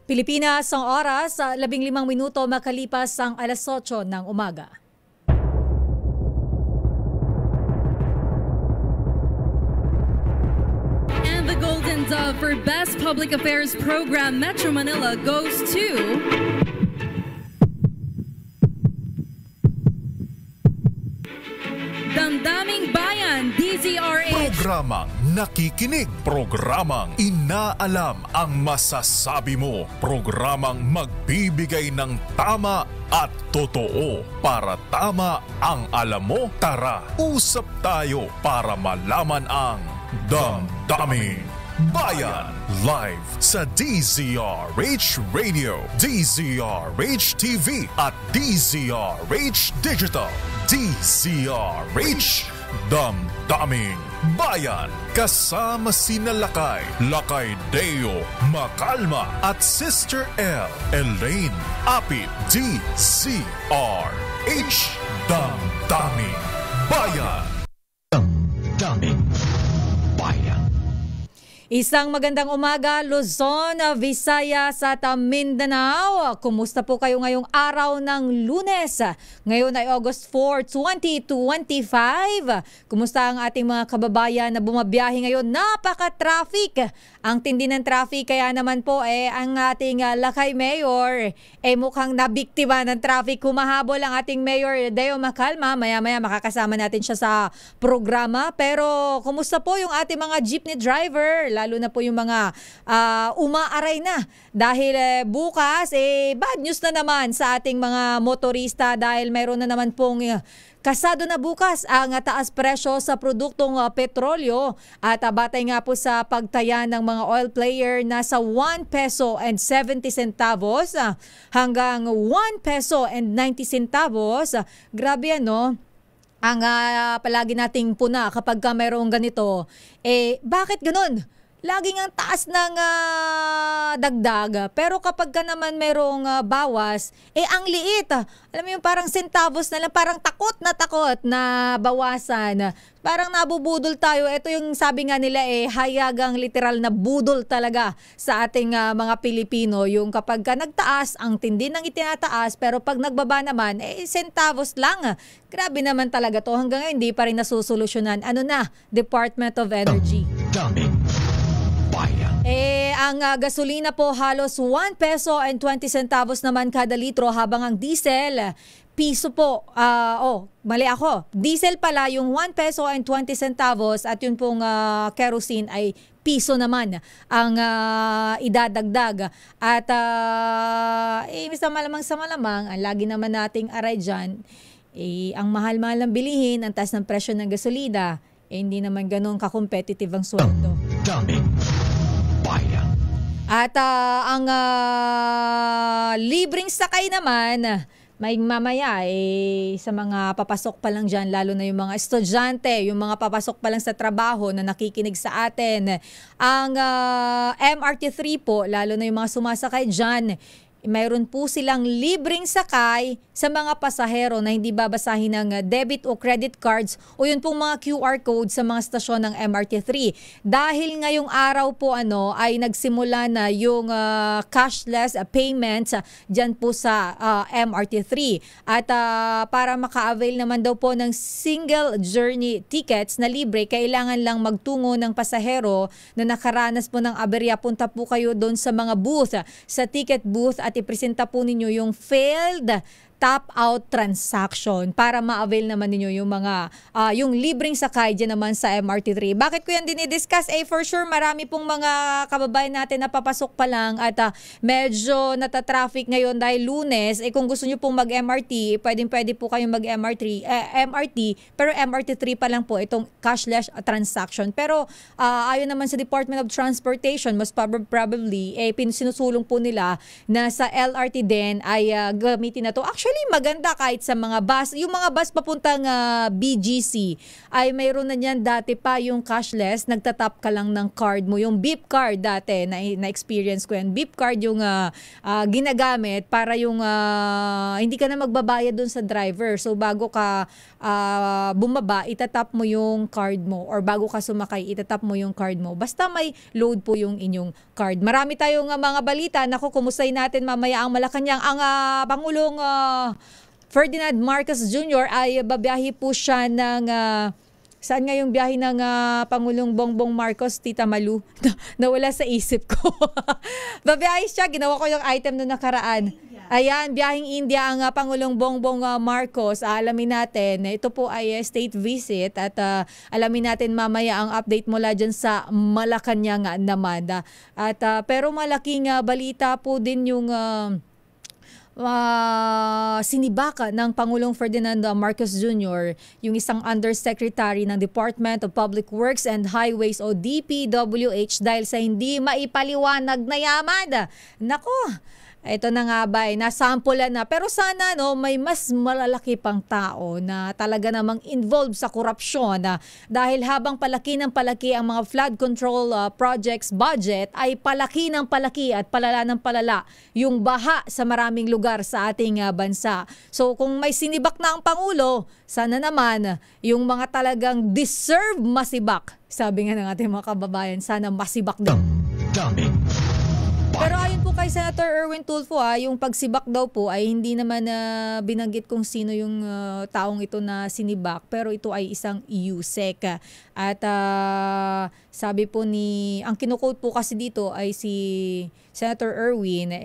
Pilipinas ang oras, 15 minuto makalipas ang alas 8 ng umaga. And the Golden Dove for Best Public Affairs Program Metro Manila goes to... Damdaming Bayan, DZRH. Programang nakikinig, programang inaalam ang masasabi mo, programang magbibigay ng tama at totoo. Para tama ang alam mo, tara, usap tayo para malaman ang Damdaming Bayan. Live sa DZRH Radio, DZRH TV at DZRH Digital. DZRH Damdaming Bayan. Kasama sina Lakay Deo, Macalma at Sister L, Elaine Apit. DZRH Damdaming Bayan. Damdaming Bayan. Isang magandang umaga, Luzon, Visayas at Mindanao. Kumusta po kayo ngayong araw ng Lunes? Ngayon ay August 4, 2025. Kumusta ang ating mga kababayan na bumabiyahe ngayon? Napaka-traffic! Ang tindi ng traffic, kaya naman po ang ating Lakay Mayor mukhang nabiktima ng traffic. Humahabol ang ating Mayor Deo Macalma. Maya-maya makakasama natin siya sa programa. Pero kumusta po yung ating mga jeepney driver? Lalo na po yung mga umaaray na dahil bukas bad news na naman sa ating mga motorista dahil mayroon na naman pong kasado na bukas ang taas presyo sa produktong petrolyo at batay nga po sa pagtaya ng mga oil player nasa 1 peso and 70 centavos hanggang 1 peso and 90 centavos. Grabe ano? Ang palagi nating puna kapag mayroong ganito, bakit ganun? Laging ang taas ng dagdag. Pero kapag ka naman merong bawas, ang liit. Alam mo yung parang centavos na lang, parang takot na bawasan. Parang nabubudol tayo. Ito yung sabi nga nila hayagang literal na budol talaga sa ating mga Pilipino. Yung kapag ka nagtaas, ang tindi ng itinataas, pero pag nagbaba naman, centavos lang. Grabe naman talaga to. Hanggang ngayon, hindi pa rin nasusolusyonan. Ano na? Department of Energy. Ang gasolina po halos 1 peso and 20 centavos naman kada litro habang ang diesel piso po. Mali ako. Diesel pala yung 1 peso and 20 centavos at yun pong kerosene ay piso naman ang idadagdag. At sa malamang, ang lagi naman nating aray dyan, ang mahal-mahal ng bilihin, ang taas ng presyo ng gasolina, hindi naman ganun ka-competitive ang sweldo. Damdaming Bayan. At ang libreng sakay naman, may mamaya sa mga papasok pa lang dyan, lalo na yung mga estudyante, yung mga papasok pa lang sa trabaho na nakikinig sa atin. Ang MRT3 po, lalo na yung mga sumasakay dyan, mayroon po silang libreng sakay sa mga pasahero na hindi babasahin ng debit o credit cards o yun pong mga QR code sa mga stasyon ng MRT3. Dahil ngayong araw po ay nagsimula na yung cashless payments dyan po sa MRT3. At para maka-avail naman daw po ng single journey tickets na libre, kailangan lang magtungo ng pasahero na nakaranas po ng aberya. Punta po kayo doon sa mga booth, sa ticket booth at ipresenta po ninyo yung failed tap-out transaction para ma-avail naman ninyo yung mga yung libreng sakay dyan naman sa MRT3. Bakit ko yan dinidiscuss? For sure, marami pong mga kababayan natin na papasok pa lang at medyo natatraffic ngayon dahil Lunes. Kung gusto nyo pong mag-MRT, pwede po kayong mag-MRT, pero MRT3 pa lang po itong cashless transaction. Pero ayon naman sa Department of Transportation, most probably, sinusulong po nila na sa LRT din ay gamitin na to. Actually, maganda kahit sa mga bus. Yung mga bus papuntang BGC ay mayroon na niyan dati pa yung cashless. Nagtatap ka lang ng card mo. Yung beep card dati, na-experience ko yan. Beep card yung ginagamit para yung hindi ka na magbabayad dun sa driver. So bago ka bumaba, itatap mo yung card mo or bago ka sumakay, itatap mo yung card mo. Basta may load po yung inyong card. Marami tayong mga balita. Naku, kumustahin natin mamaya ang Malacanang. Ang Pangulong Ferdinand Marcos Jr. ay babiyahe po siya ng saan nga yung biyahe ng Pangulong Bongbong Marcos, Tita Malu? Nawala sa isip ko. Babiyahe siya, ginawa ko yung item na nakaraan. Ayan, biyaheng India ang Pangulong Bongbong Marcos. Alamin natin, ito po ay state visit at alamin natin mamaya ang update mula dyan sa Malacanang naman. At pero malaking balita po din yung sinibaka ng Pangulong Ferdinand Marcos Jr., yung isang undersecretary ng Department of Public Works and Highways o DPWH dahil sa hindi maipaliwanag na yaman. Nako, ito na nga ba, nasampulan na. Pero sana may mas malalaki pang tao na talaga namang involved sa korupsyon. Dahil habang palaki ng palaki ang mga flood control projects budget, ay palaki ng palaki at palala ng palala yung baha sa maraming lugar sa ating bansa. So kung may sinibak na ang Pangulo, sana naman yung mga talagang deserve masibak. Sabi nga ng ating mga kababayan, sana masibak din. Damdamin Pero ayon po kay Senator Erwin Tulfo, yung pagsibak daw po ay hindi naman binanggit kung sino yung taong ito na sinibak, pero ito ay isang USEC. At sabi po ang kinukote po kasi dito ay si Senator Erwin,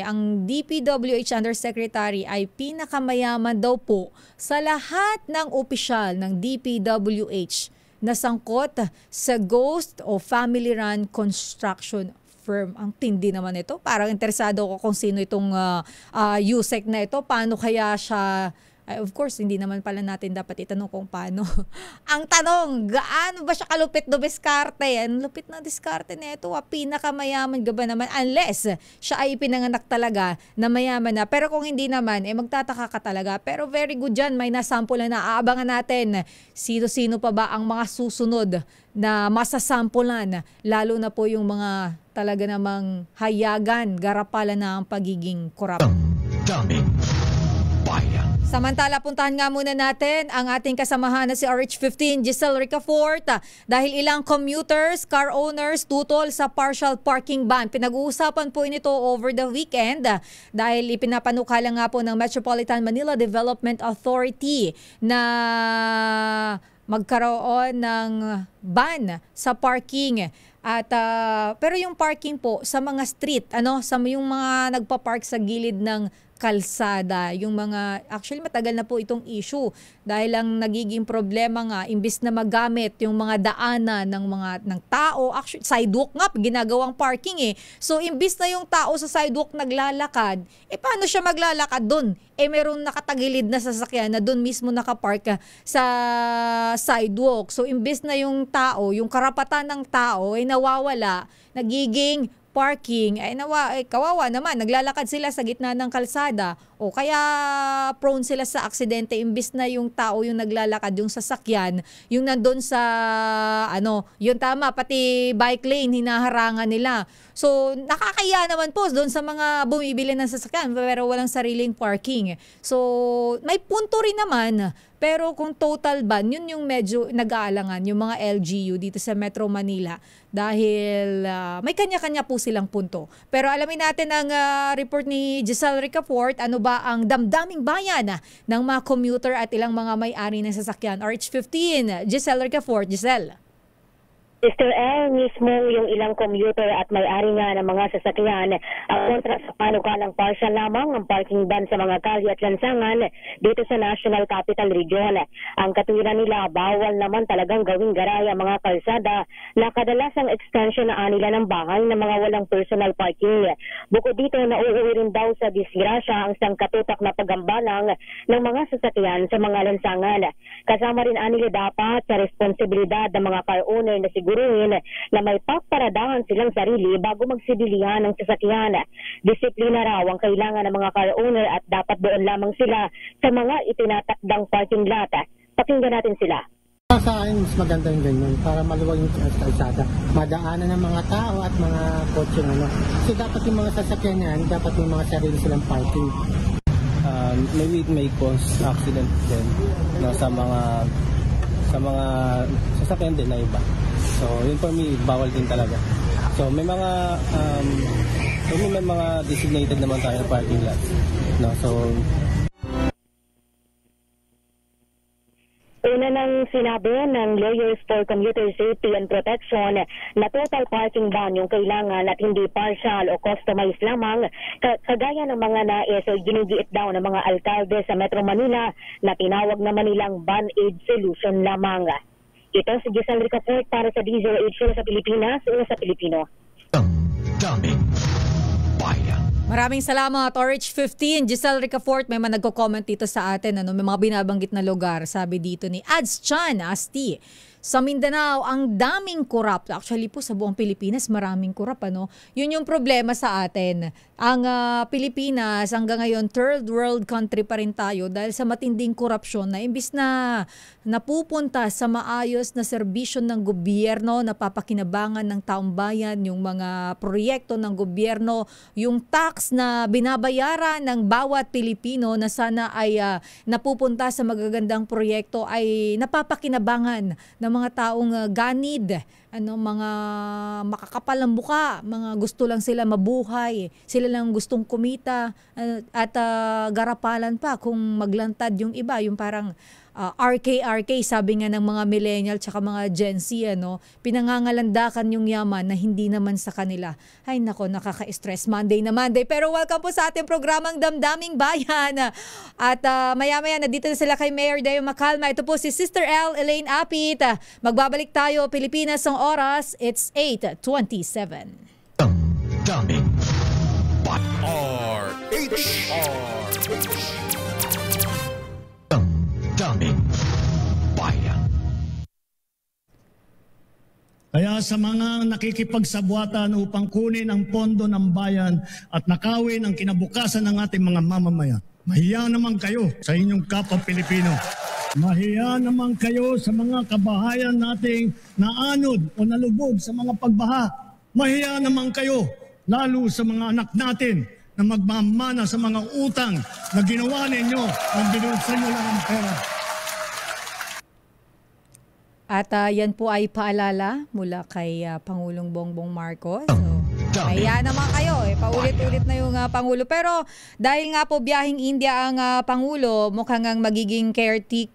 ang DPWH Undersecretary ay pinakamayaman daw po sa lahat ng opisyal ng DPWH na sangkot sa ghost o family-run construction firm. Ang tindi naman ito. Parang interesado ko kung sino itong USEC na ito. Paano kaya siya... of course, hindi naman pala natin dapat itanong kung paano. Ang tanong, gaano ba siya kalupit do diskarte? Ang lupit ng diskarte na ito, pinakamayaman ba naman? Unless siya ay pinanganak talaga na mayaman na. Pero kung hindi naman, magtataka ka talaga. Pero very good dyan, may nasampulan na. Aabangan natin sino-sino pa ba ang mga susunod na masasampulan. Lalo na po yung mga talaga namang hayagan, garapalan na ang pagiging korap. Damdamin Bayan. Samantala, puntahan nga muna natin ang ating kasamahan na si RH15, Giselle Ricafort, dahil ilang commuters, car owners, tutol sa partial parking ban. Pinag-uusapan po ito over the weekend dahil ipinapanukala nga po ng Metropolitan Manila Development Authority na magkaroon ng ban sa parking. At pero yung parking po sa mga street, sa yung mga nagpa-park sa gilid ng kalsada, yung mga actually matagal na po itong issue dahil ang nagiging problema nga imbis na magamit yung mga daanan ng tao, actually sidewalk nga ginagawang parking So imbis na yung tao sa sidewalk naglalakad, paano siya maglalakad doon? Merong nakatagilid na sasakyan na doon mismo nakapark sa sidewalk. So imbis na yung tao, yung karapatan ng tao ay nawawala, nagiging parking, kawawa naman, naglalakad sila sa gitna ng kalsada o kaya prone sila sa aksidente imbis na yung tao yung naglalakad, yung sasakyan, yung nandun sa, yun tama, pati bike lane, hinaharangan nila. So, nakakaya naman po doon sa mga bumibili ng sasakyan pero walang sariling parking. So, may punto rin naman. Pero kung total ban, yun yung medyo nag-aalangan yung mga LGU dito sa Metro Manila dahil may kanya-kanya po silang punto. Pero alamin natin ang report ni Giselle Ricafort, ano ba ang damdaming bayan ng mga commuter at ilang mga may-ari ng sasakyan. RH15, Giselle Ricafort. Giselle. Mr. L, mismo yung ilang commuter at may-ari nga ng mga sasakyan ang kontra sa panukalang partial lamang ang parking ban sa mga kalye at lansangan dito sa National Capital Region. Ang katuwiran nila, bawal naman talagang gawing garay ang mga kalsada na kadalasang extension na nila ng bahay ng mga walang personal parking. Bukod dito, nauuwi rin daw sa disgrasya ang sangkatutak na pagambalang ng mga sasakyan sa mga lansangan. Kasama rin nila dapat sa responsibilidad ng mga car owner na siguruhin na may paparadahan silang sarili bago magsibilihan ng sasakyan. Disiplina raw ang kailangan ng mga car owner at dapat doon lamang sila sa mga itinatakdang parking lot. Pakinggan natin sila. Sa akin, mas maganda yung ganyan para maluwag yung kalsada. Madaanan ng mga tao at mga kotse. Kasi dapat yung mga sasakyan yan, dapat yung mga sarili silang parking. maybe it may cause accident din, no, sa mga sasakyan din na iba. So yun for me, bawal din talaga. So may mga designated naman tayo na parking lot, no. So una nang sinabi ng Lawyers for Commuter Safety and Protection na total parking ban yung kailangan at hindi partial o customized lamang, kagaya ng mga nais o ginigiit daw ng mga alkalde sa Metro Manila na tinawag naman nilang ban-aid solution lamang. Ito si Giselle Ricafort para sa DZRH sa Pilipinas, una sa Pilipino. Daming bayan. Maraming salamat, Orange 15. Giselle Ricafort, may mga nagko-comment dito sa atin. May mga binabanggit na lugar. Sabi dito ni Ads Chan, Asti. Sa Mindanao, ang daming corrupt. Actually po, sa buong Pilipinas, maraming corrupt. Yun yung problema sa atin. Ang Pilipinas, hanggang ngayon, third world country pa rin tayo dahil sa matinding korupsyon na imbis na napupunta sa maayos na serbisyo ng gobyerno, napapakinabangan ng taong bayan, yung mga proyekto ng gobyerno, yung tax na binabayaran ng bawat Pilipino na sana ay napupunta sa magagandang proyekto ay napapakinabangan ng mga taong ganid, mga makakapal ng buka, mga gusto lang sila mabuhay, sila lang gustong kumita at garapalan pa kung maglantad yung iba, yung parang RK, sabi nga ng mga millennial tsaka mga Gen Z, pinangangalandakan yung yaman na hindi naman sa kanila. Ay nako, nakaka-stress. Monday na Monday. Pero welcome po sa ating programang Damdaming Bayan. At maya-maya, nandito na sila kay Mayor Deo Macalma. Ito po si Sister L. Elaine Apit. Magbabalik tayo, Pilipinas ang oras. It's 8:27. Damdaming bayan. Damdaming bayan. Kaya sa mga nakikipagsabwatan upang kunin ang pondo ng bayan at nakawin ang kinabukasan ng ating mga mamamayan, mahiya naman kayo sa inyong kapwa Pilipino. Mahiya naman kayo sa mga kabahayan nating naanod o nalubog sa mga pagbaha. Mahiya naman kayo lalo sa mga anak natin na magmamana sa mga utang na ginawa ninyo nang binuksan nyo lang ang pera. At yan po ay paalala mula kay Pangulong Bongbong Marcos. So, kaya naman kayo, paulit-ulit na yung Pangulo. Pero dahil nga po biyaheng India ang Pangulo, mukhang ang magiging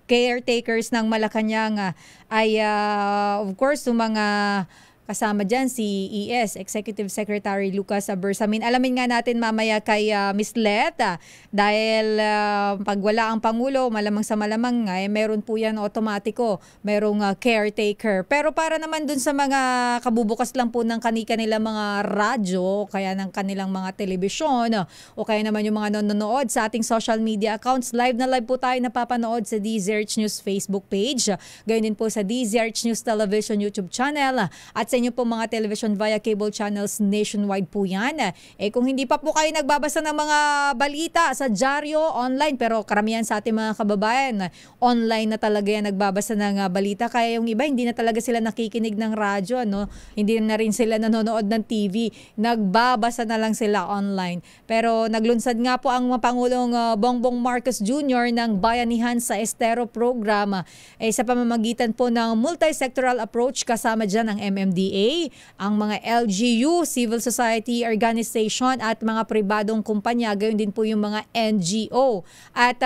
caretakers ng Malacanang ay of course yung mga kasama dyan si ES, Executive Secretary Lucas Bersamin. Alamin nga natin mamaya kay Ms. Let dahil pag wala ang Pangulo, malamang sa malamang meron po yan otomatiko, merong caretaker. Pero para naman dun sa mga kabubukas lang po ng kanilang mga radyo, kaya ng kanilang mga telebisyon, o kaya naman yung mga nanonood sa ating social media accounts, live na live po tayo napapanood sa DZRH News Facebook page, gayon din po sa DZRH News Television YouTube channel, at sa inyo po mga television via cable channels nationwide po yan. Kung hindi pa po kayo nagbabasa ng mga balita sa dyaryo, online, pero karamihan sa ating mga kababayan, online na talaga yan nagbabasa ng balita. Kaya yung iba, hindi na talaga sila nakikinig ng radyo, hindi na rin sila nanonood ng TV, nagbabasa na lang sila online. Pero naglunsad nga po ang Pangulong Bongbong Marcos Jr. ng Bayanihan sa Estero program sa pamamagitan po ng multi-sectoral approach, kasama dyan ang MMDA, ang mga LGU, civil society organization at mga pribadong kumpanya, gayon din po yung mga NGO. At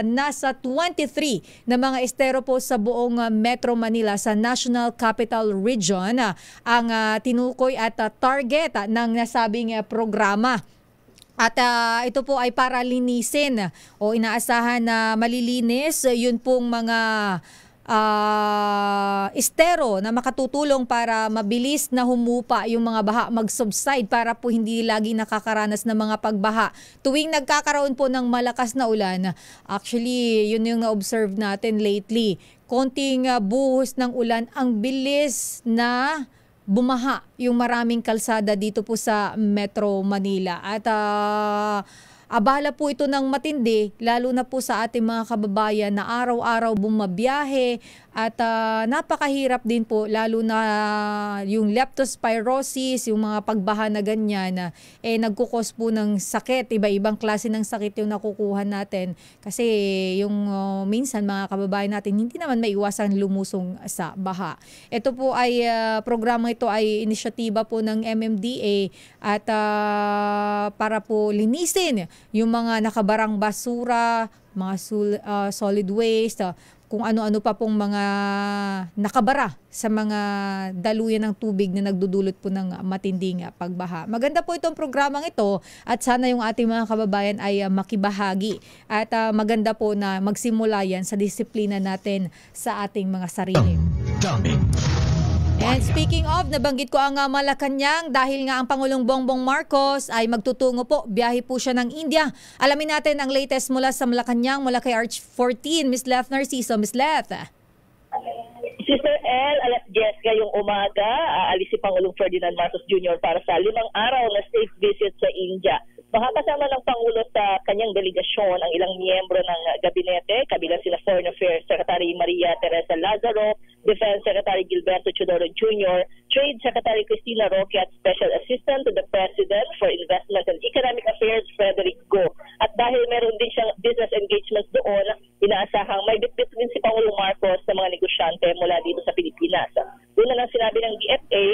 nasa 23 na mga estero po sa buong Metro Manila sa National Capital Region ang tinukoy at target ng nasabing programa. At ito po ay para linisin o inaasahan na malilinis yun pong mga estero na makatutulong para mabilis na humupa yung mga baha, mag-subside para po hindi lagi nakakaranas ng mga pagbaha. Tuwing nagkakaroon po ng malakas na ulan, actually yun yung na-observe natin lately, konting buhos ng ulan, ang bilis na bumaha yung maraming kalsada dito po sa Metro Manila. At abala po ito ng matindi, lalo na po sa ating mga kababayan na araw-araw bumabiyahe At napakahirap din po, lalo na yung leptospirosis, yung mga pagbaha na ganyan, nagkukos po ng sakit. Iba-ibang klase ng sakit yung nakukuha natin. Kasi yung minsan mga kababayan natin, hindi naman maiwasan lumusong sa baha. Ito po ay, programa ito ay inisyatiba po ng MMDA at para po linisin yung mga nakabarang basura, mga solid waste, kung ano-ano pa pong mga nakabara sa mga daluyan ng tubig na nagdudulot po ng matinding pagbaha. Maganda po itong programang ito at sana yung ating mga kababayan ay makibahagi at maganda po na magsimula yan sa disiplina natin sa ating mga sarili. Damdamin And Bayan. speaking of, nabanggit ko ang Malacanang dahil nga ang Pangulong Bongbong Marcos ay magtutungo po, biyahe po siya ng India. Alamin natin ang latest mula sa Malacanang, mula kay Arch 14, Ms. Leth Narciso. Ms. Leth. Sister El, alas 10 ngayong umaga, aalis si Pangulong Ferdinand Marcos Jr. para sa 5 araw na state visit sa India. Makakasama ng Pangulo sa kanyang delegasyon ang ilang miyembro ng gabinete, kabilang sina Foreign Affairs Secretary Maria Teresa Lazaro, Defense Secretary Gilberto Chodoro Jr., Trade Secretary Cristina Roque at Special Assistant to the President for Investment and Economic Affairs Frederick Go. At dahil meron din siyang business engagements doon, inaasahang may bitbit din si Pangulong Marcos sa mga negosyante mula dito sa Pilipinas. Doon na lang sinabi ng DFA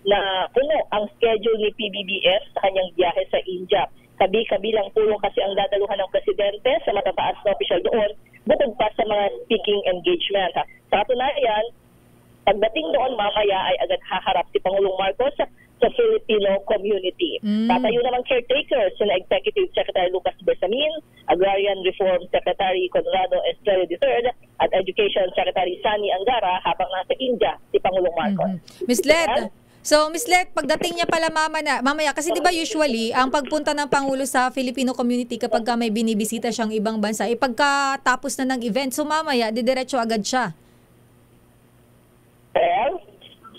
na puno ang schedule ni PBBM sa kanyang biyahe sa India. Kabilang pulong kasi ang dadaluhan ng presidente sa matataas na opisyal doon, bukod pa sa mga speaking engagement. Sa katunayan, pagdating doon mamaya ay agad haharap si Pangulong Marcos sa Filipino community. Tatayo naman caretakers sina Executive Secretary Lucas Bersamin, Agrarian Reform Secretary Conrado Estrella III at Education Secretary Sani Angara habang nasa India si Pangulong Marcos. Ms. Leth, so, Ms. Leth, pagdating niya pala mamaya, kasi di ba usually, ang pagpunta ng Pangulo sa Filipino community kapag may binibisita siyang ibang bansa, pagkatapos na ng event, so mamaya, didiretso agad siya.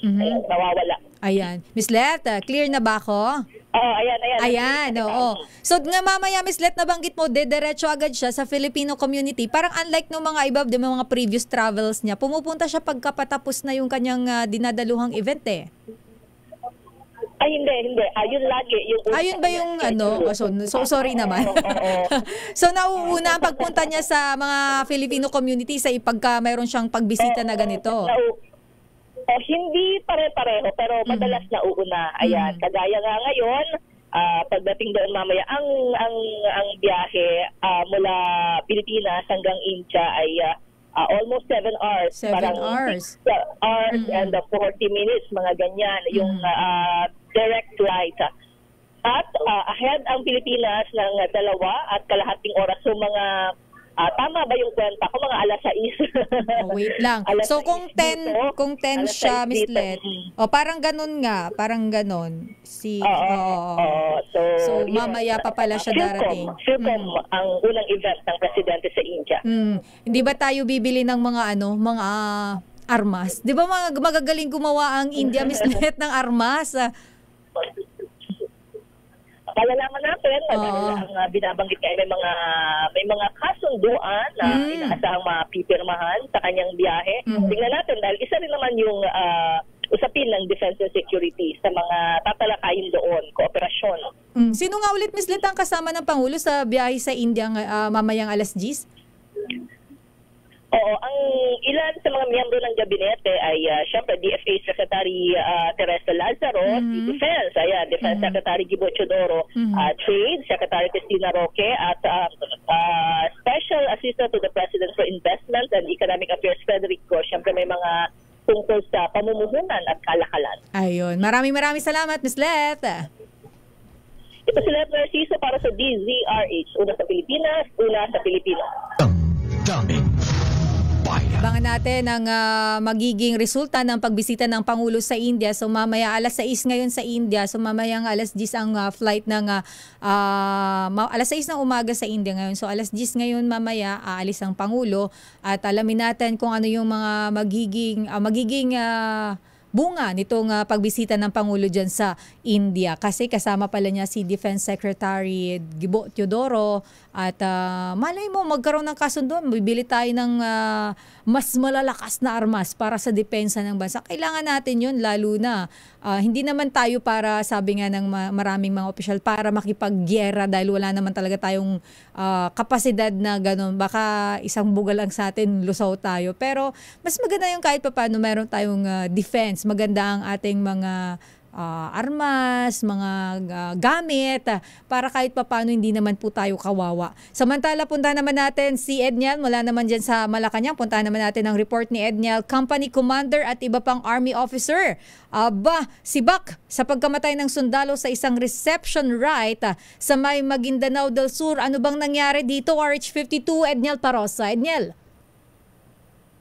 Nawawala. Ayan. Ms. Leth, clear na ba ako? Ayan, oo. So nga mamaya, Ms. Leth, nabanggit mo, diretso agad siya sa Filipino community. Parang unlike ng mga iba, di mga previous travels niya, pumupunta siya pagkapatapos na yung kanyang dinadaluhang event Ay, hindi. Ayun lagi. Ayun ba yung so sorry naman. So nauuna ang pagpunta niya sa mga Filipino community sa ipagka mayroon siyang pagbisita na ganito. Hindi pare-pareho, pero madalas nauuna. Ayan, kagaya nga ngayon, pagdating doon mamaya, ang biyahe mula Pilipinas hanggang India ay almost 7 hours. 7 hours. 6 hours and 40 minutes, mga ganyan, yung direct flight. At ahead ang Pilipinas ng 2.5 oras. So mga tama ba yung kwenta ko? Mga alas 6. Wait lang. So kung 10 siya, Ms. Leth, parang ganun nga, parang ganun. So mamaya pa pala siya darating. Philcom ang unang event ng presidente sa India. Hindi ba tayo bibili ng mga mga armas? Di ba magagaling gumawa ang India, Ms. Leth, ng armas? Palalaman natin ang binabanggit niya may mga kasunduan na inaasahang mapipirmahan sa kanyang biyahe. Tingnan natin dahil isa rin naman yung usapin ng defense and security sa mga tatalakayin doon, kooperasyon. Sino nga ulit, Ms. Leth, ang kasama ng Pangulo sa biyahe sa India mamayang alas 10? Oo, ang ilan sa mga miyembro ng gabinete ay syempre DFA Secretary Teresa Lazaro, Defense Secretary Gibo Chodoro, Trade Secretary Cristina Roque at Special Assistant to the President for Investment and Economic Affairs Frederick Go. Syempre may mga tungkol sa pamumuhunan at kalakalan. Ayun. Maraming salamat, Ms. Leth. Ito si Leth Narciso para sa DZRH. Una sa Pilipinas, una sa Pilipino. Damdamin Bayan. Abangan natin ang magiging resulta ng pagbisita ng Pangulo sa India. So mamaya alas 6 ngayon sa India. So mamaya alas 10 ang flight ng alas 6 ng umaga sa India ngayon. So alas 10 ngayon mamaya aalis ang Pangulo at alamin natin kung ano yung mga magiging bunga nitong pagbisita ng Pangulo dyan sa India. Kasi kasama pala niya si Defense Secretary Gibo Teodoro at malay mo magkaroon ng kasunduan, bibili tayo ng mas malalakas na armas para sa depensa ng bansa. Kailangan natin yun, lalo na hindi naman tayo para, sabi nga ng maraming mga opisyal, para makipaggyera dahil wala naman talaga tayong kapasidad na gano'n. Baka isang bugal lang sa atin, lusaw tayo. Pero mas maganda yung kahit paano meron tayong defense. Maganda ang ating mga armas, mga gamit, para kahit papaano hindi naman po tayo kawawa. Samantala, punta naman natin si Edniel, mula naman dyan sa Malacanang. Punta naman natin ang report ni Edniel, company commander at iba pang army officer. Sibak sa pagkamatay ng sundalo sa isang reception rite sa may Maguindanao del Sur. Ano bang nangyari dito? RH52, Edniel Parosa. Edniel.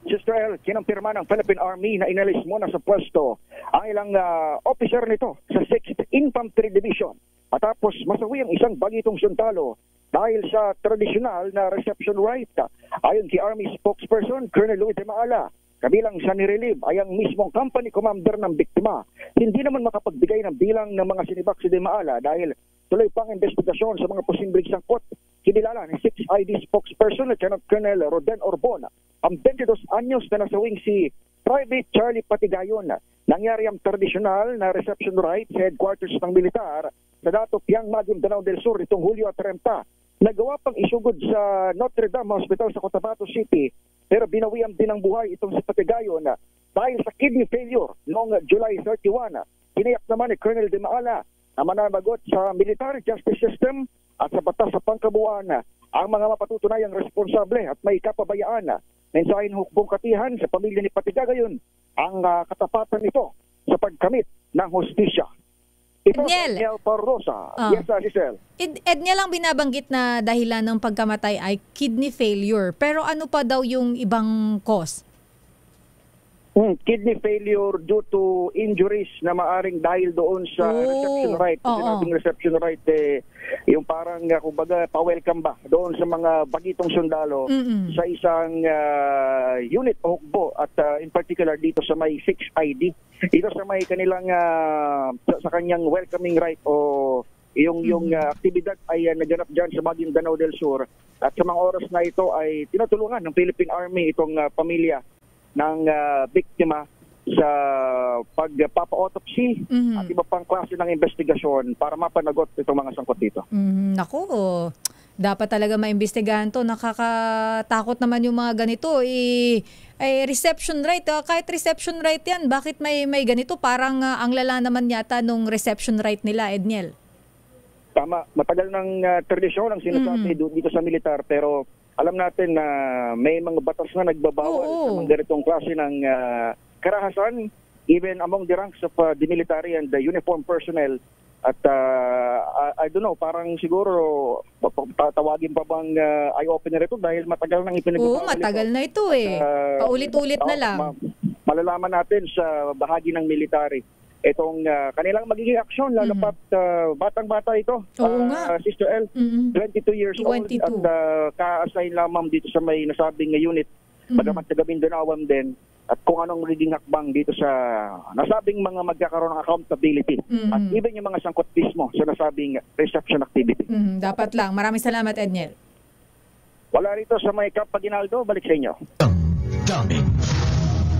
Sister El, kinampirma ng Philippine Army na inalis muna sa pwesto ang ilang officer nito sa 6th Infantry Division. At tapos masawi ang isang bagitong sundalo dahil sa tradisyonal na reception rite. Ayon kay Army spokesperson Colonel Luis de Maala, kabilang sa nirelieve ay ang mismong company commander ng biktima. Hindi naman makapagbigay ng bilang ng mga sinibak si de Maala dahil tuloy pang investigasyon sa mga posibleng sangkot. Kinilala ni 6ID spokesperson Lieutenant Colonel Roden Orbona ang 22 anyos na nasawing si Private Charlie Patigayon. Nangyari ang tradisyonal na reception rite sa headquarters ng militar sa Dato Piang Maguindanao del Sur itong Hulyo 30. Nagawa pang isugod sa Notre Dame Hospital sa Cotabato City, pero binawian din ng buhay itong si Patigayon dahil sa kidney failure noong July 31. Tiniyak naman ni Colonel de Maala na mananagot sa military justice system at sa batas sa pangkabuuan ang mga mapatutunayang responsable at may kapabayaan. Mensahin hukbong katihan sa pamilya ni Patigayon ang katapatan nito sa pagkamit ng hustisya. Ito Edniel. Edniel Parosa. Yes, Giselle. Edniel, ang binabanggit na dahilan ng pagkamatay ay kidney failure. Pero ano pa daw yung ibang cause? Kidney failure due to injuries na maaring dahil doon sa reception rite. Sinabing reception rite, yung parang, kumbaga, pa-welcome ba doon sa mga bagitong sundalo sa isang unit o hukbo at in particular dito sa may 6ID. Dito sa may kanilang, sa kanyang welcoming rite o yung aktibidad ay naganap dyan sa Maguindanao del Sur. At sa mga oras na ito ay tinutulungan ng Philippine Army itong pamilya ng biktima sa pagpapa-autopsy at iba pang klase ng investigasyon para mapanagot itong mga sangkot dito. Naku, dapat talaga maimbestigahan to. Nakakatakot naman yung mga ganito. Reception rite, kahit reception rite yan, bakit may ganito? Parang ang lala naman yata nung reception rite nila, Edniel. Tama, matagal ng tradisyon ang sinasabi dito sa militar, pero alam natin na may mga batas na nagbabawal sa mga ganitong klase ng karahasan, even among the ranks of the military and the uniformed personnel. At I don't know, parang siguro tatawagin pa bang eye-opener ito dahil matagal nang ipinagbabawal. Oo, matagal na ito paulit-ulit na lang. Malalaman natin sa bahagi ng military itong kanilang magiging aksyon, lalo pat batang-bata ito. Sister L, 22 years 22. old at ka-assign lamang dito sa may nasabing unit, bagamat sa Maguindanao din, at kung anong magiging hakbang dito sa nasabing mga magkakaroon ng accountability at even yung mga sangkot mismo sa nasabing reception activity. Dapat lang. Maraming salamat, Edniel. Wala rito sa may Camp Aguinaldo, balik sa inyo. Daming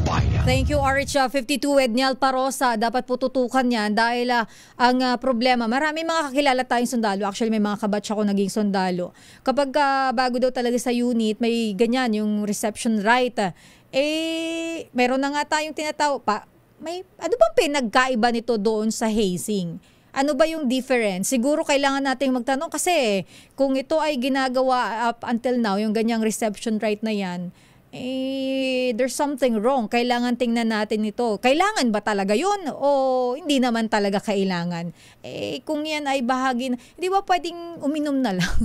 bayan. Thank you, RH52, Edniel Parosa. Dapat po tutukan yan dahil ang problema, marami mga kakilala tayong sundalo. Actually, may mga kabatch ako naging sundalo. Kapag bago daw talaga sa unit, may ganyan, yung reception rite. Meron na nga tayong tinatawag pa. Ano bang pinagkaiba nito doon sa hazing? Ano ba yung difference? Siguro kailangan nating magtanong kasi kung ito ay ginagawa up until now, yung ganyang reception rite na yan, there's something wrong. Kailangan tingnan natin ito. Kailangan ba talaga yun? O hindi naman talaga kailangan? Kung yan ay bahagi na, hindi ba pwedeng uminom na lang?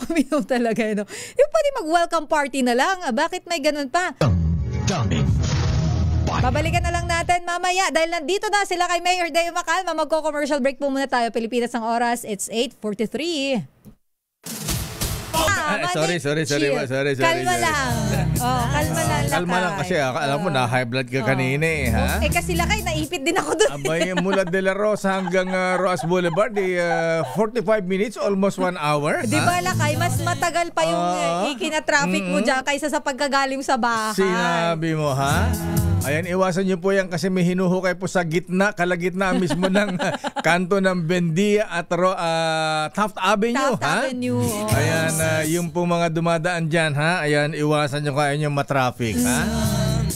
Uminom talaga, no? Hindi ba pwedeng mag-welcome party na lang? Bakit may ganun pa? Daming bayan. Babalikan na lang natin mamaya dahil nandito na sila kay Mayor Deo Macalma. Magko-commercial break po muna tayo. Pilipinas ang oras. It's 8:43. Mani, Sorry. Kalma lang. Kalma lang. Kalma lang kasi alam mo na high blood ka kanina ha. Kasi lakay, naipit din ako doon. Abay, mula De La Rosa hanggang Roas Boulevard, 45 minutes, almost 1 hour. Di ba lakay, mas matagal pa yung ikina-traffic mo dyan kaysa sa pagkagaling sa bahay. Sinabi mo ha? Ayan, iwasan niyo po yan kasi may hinuhukay po sa gitna, kalagitna mismo ng kanto ng Bendia at Taft Avenue. Taft Avenue. Ayan, yung po mga dumadaan dyan ha. Ayan, iwasan niyo kaya niyo matraffic ha.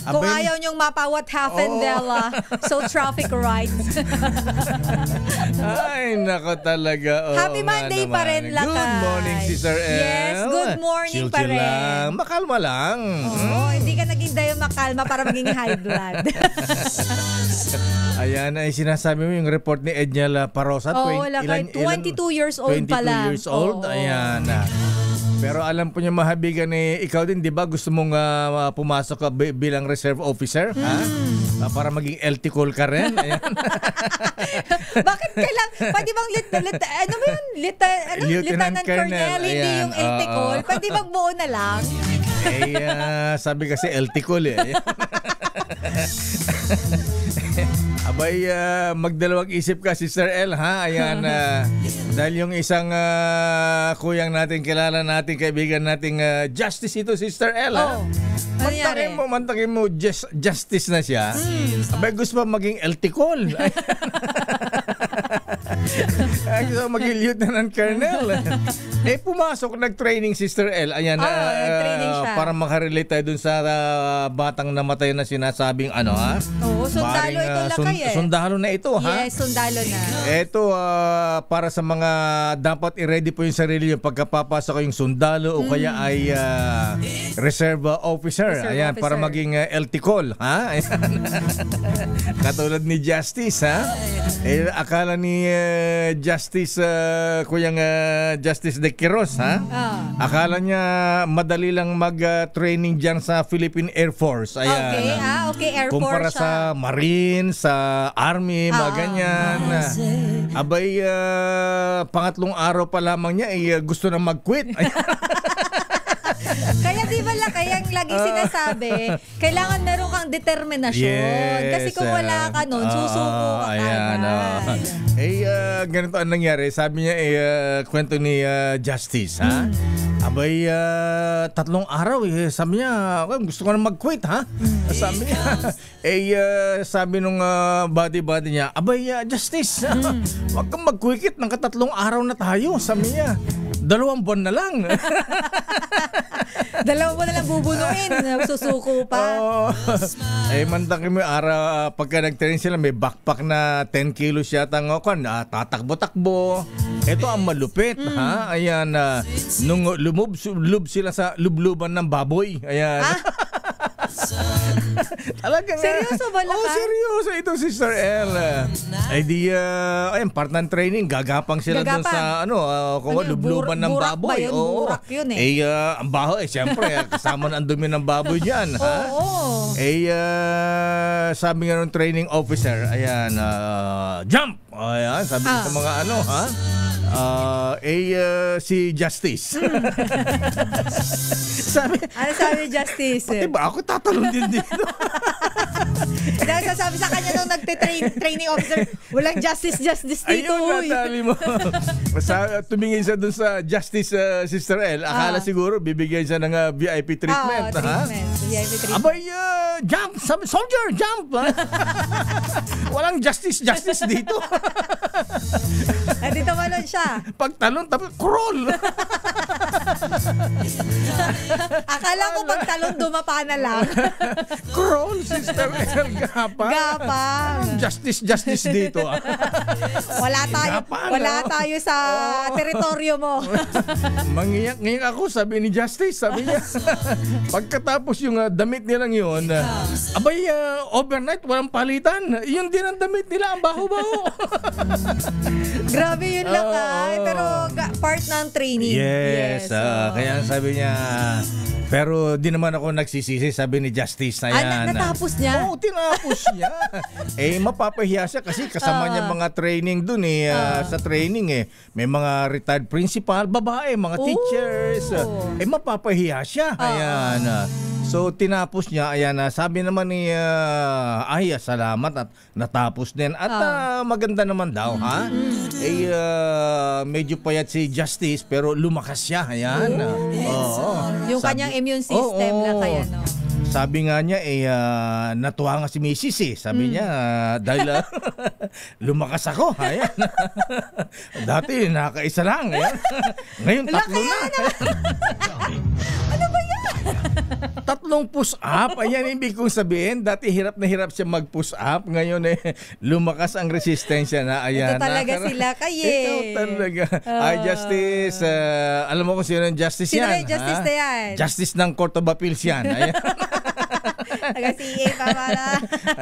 Kung ayaw niyong mapawat Hafendela, so traffic rights. Ay, nako talaga. Happy Monday pa rin, lakay. Good morning, Sister El. Yes, good morning pa rin. Lang. Makalma lang. Hindi ka naging dayo makalma para maging high blood. Ayan, ay sinasabi mo yung report ni Edniel Parosa. 22 years old 22 pala. years old. Ayan. Pero alam po niya mahabigan ikaw din, di ba? Gusto mong pumasok ka bilang reserve officer? Ha? Para maging LT call ka rin? Ayan. Bakit kailang? Pwede bang Lieutenant Colonel, hindi yung LT call? Pwede magbuo na lang? Sabi kasi LT call eh. Abay, magdalawang isip ka, Sister El, ha? Ayan, dahil yung isang kuyang natin, kilala natin, kaibigan nating Justice ito, Sister El, ha? Mantakin mo, Justice na siya. Abay, gusto pa maging LT call. Gusto maging Lieutenant Colonel. Pumasok, nag-training, Sister El. Ayan, nag-training siya. Para makarelate tayo dun sa batang namatay na sinasabing ha? Oo, sundalo ito lakay Sundalo na ito, ha? Yes, sundalo na. Ito, para sa mga dapat i-ready po yung sarili yung pagkapapasok yung sundalo o kaya ay reserve officer. Ayan, para maging LT call, ha? Ayan. Katulad ni Justice, ha? Akala ni Justice, kuyang Justice de Quiros, ha? Akala niya madali lang mag-training dyan sa Philippine Air Force. Ayan. Okay, Air Force. Kumpara sa Marine, sa Army, mga ganyan. Abay, pangatlong araw pa lamang niya, gusto na mag-quit. Kaya di ba kaya lagi sinasabi, kailangan meron kang determinasyon. Kasi kung wala ka nun, susuko ka agad. Ganito ang nangyari. Sabi niya, kwento ni Justice, ha? Abay, 3 araw, sabi niya, gusto ko na mag-quit, ha? Sabi niya, sabi nung body niya, abay, Justice, wag kang mag-quit, ng 3 araw na tayo. Sabi niya, 2 buwan na lang. 2 buwan na lang bubunuin. Susuko pa. Mantakin mo araw, pagka nag-train sila, may backpack na 10 kilos yata tatakbo-takbo. Ito ang malupit, ha? Ayan, nung lub sila sa lubluban ng baboy. Ayan. Talagang, seryoso ba lakay? Seryoso ito, Sister El. Part ng training, gagapang sila doon sa lubluban ng baboy. Burak yun ang baho, siyempre, kasama na ang dumi ng baboy dyan, ha? Sabi nga ng training officer, ayan, jump! Ayan, sabi sa mga ha? Si Justice. Ano sabi Justice? Pati ba ako tatalon din dito? Dahil sasabi sa kanya nung nagte-training officer, walang justice dito. Ayun, natali mo. Tumingin siya dun sa Justice, Sister El. Akala siguro bibigyan siya ng VIP treatment. VIP treatment. Abay, jump! Sabi, soldier, jump! Walang justice dito. Dito malon siya. Pagtalon, tapos crawl. Akala ko pagtalon, dumapa na lang. Crawl, Sister El. Gapang. Justice dito. Wala tayo sa teritoryo mo. Ngayon ako, sabi ni Justice, sabi niya, pagkatapos yung damit nilang yun, abay, overnight, walang palitan. Yun din ang damit nila, ang baho-baho. Grabe yun lakay. Pero part ng training. Yes, kaya sabi niya, pero di naman ako nagsisisi, sabi ni Justice na yan. Natapos niya? Oo, tinapos niya. Mapapahiya siya kasi kasama niya mga training dun sa training may mga retired principal, babae, mga teachers. Mapapahiya siya. Ayan. So tinapos niya, ayan, sabi naman ni salamat at natapos din. At maganda naman daw, ha? Medyo payat si Justice pero lumakas siya, ayan. Yung kanyang immune system na kaya, no? Sabi nga niya, natuwa nga si Mrs. Sabi niya, dahil lumakas ako. Ayan. Dati, nakaisa lang. Ayan. Ngayon, tatlo na. Ano ba yan? 3 push-up. Ayan, ibig kong sabihin, dati hirap na hirap siya mag-push-up. Ngayon, lumakas ang resistensya na. Ayan. Ito talaga sila kayo. Ito talaga. Justice. Alam mo kung sino yung Justice sino yan? Sino yung Justice na yan? Justice ng Court of Appeals yan. Ayan. Taga-CA pa pala.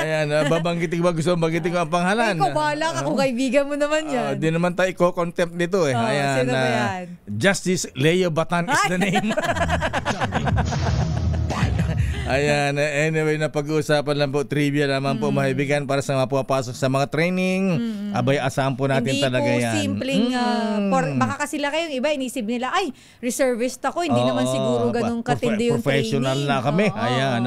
Ayan, babanggitin ba? Gusto banggitin ko ang pangalan? Ikaw bahala ka kung kaibigan mo naman yan. Di naman tayo i-contempt nito Ayan, sino ba yan? Justice Leo Batan is the name. Ayan, anyway, napag-uusapan lang po, trivia naman po, mahibigan para sa mga pumapasok sa mga training. Abay, asahan po natin hindi talaga yan. Hindi po simpleng, baka kasi lang kayong iba, inisip nila, ay, reservist ako, hindi naman siguro ganun katindi yung professional training. na kami. Ayan,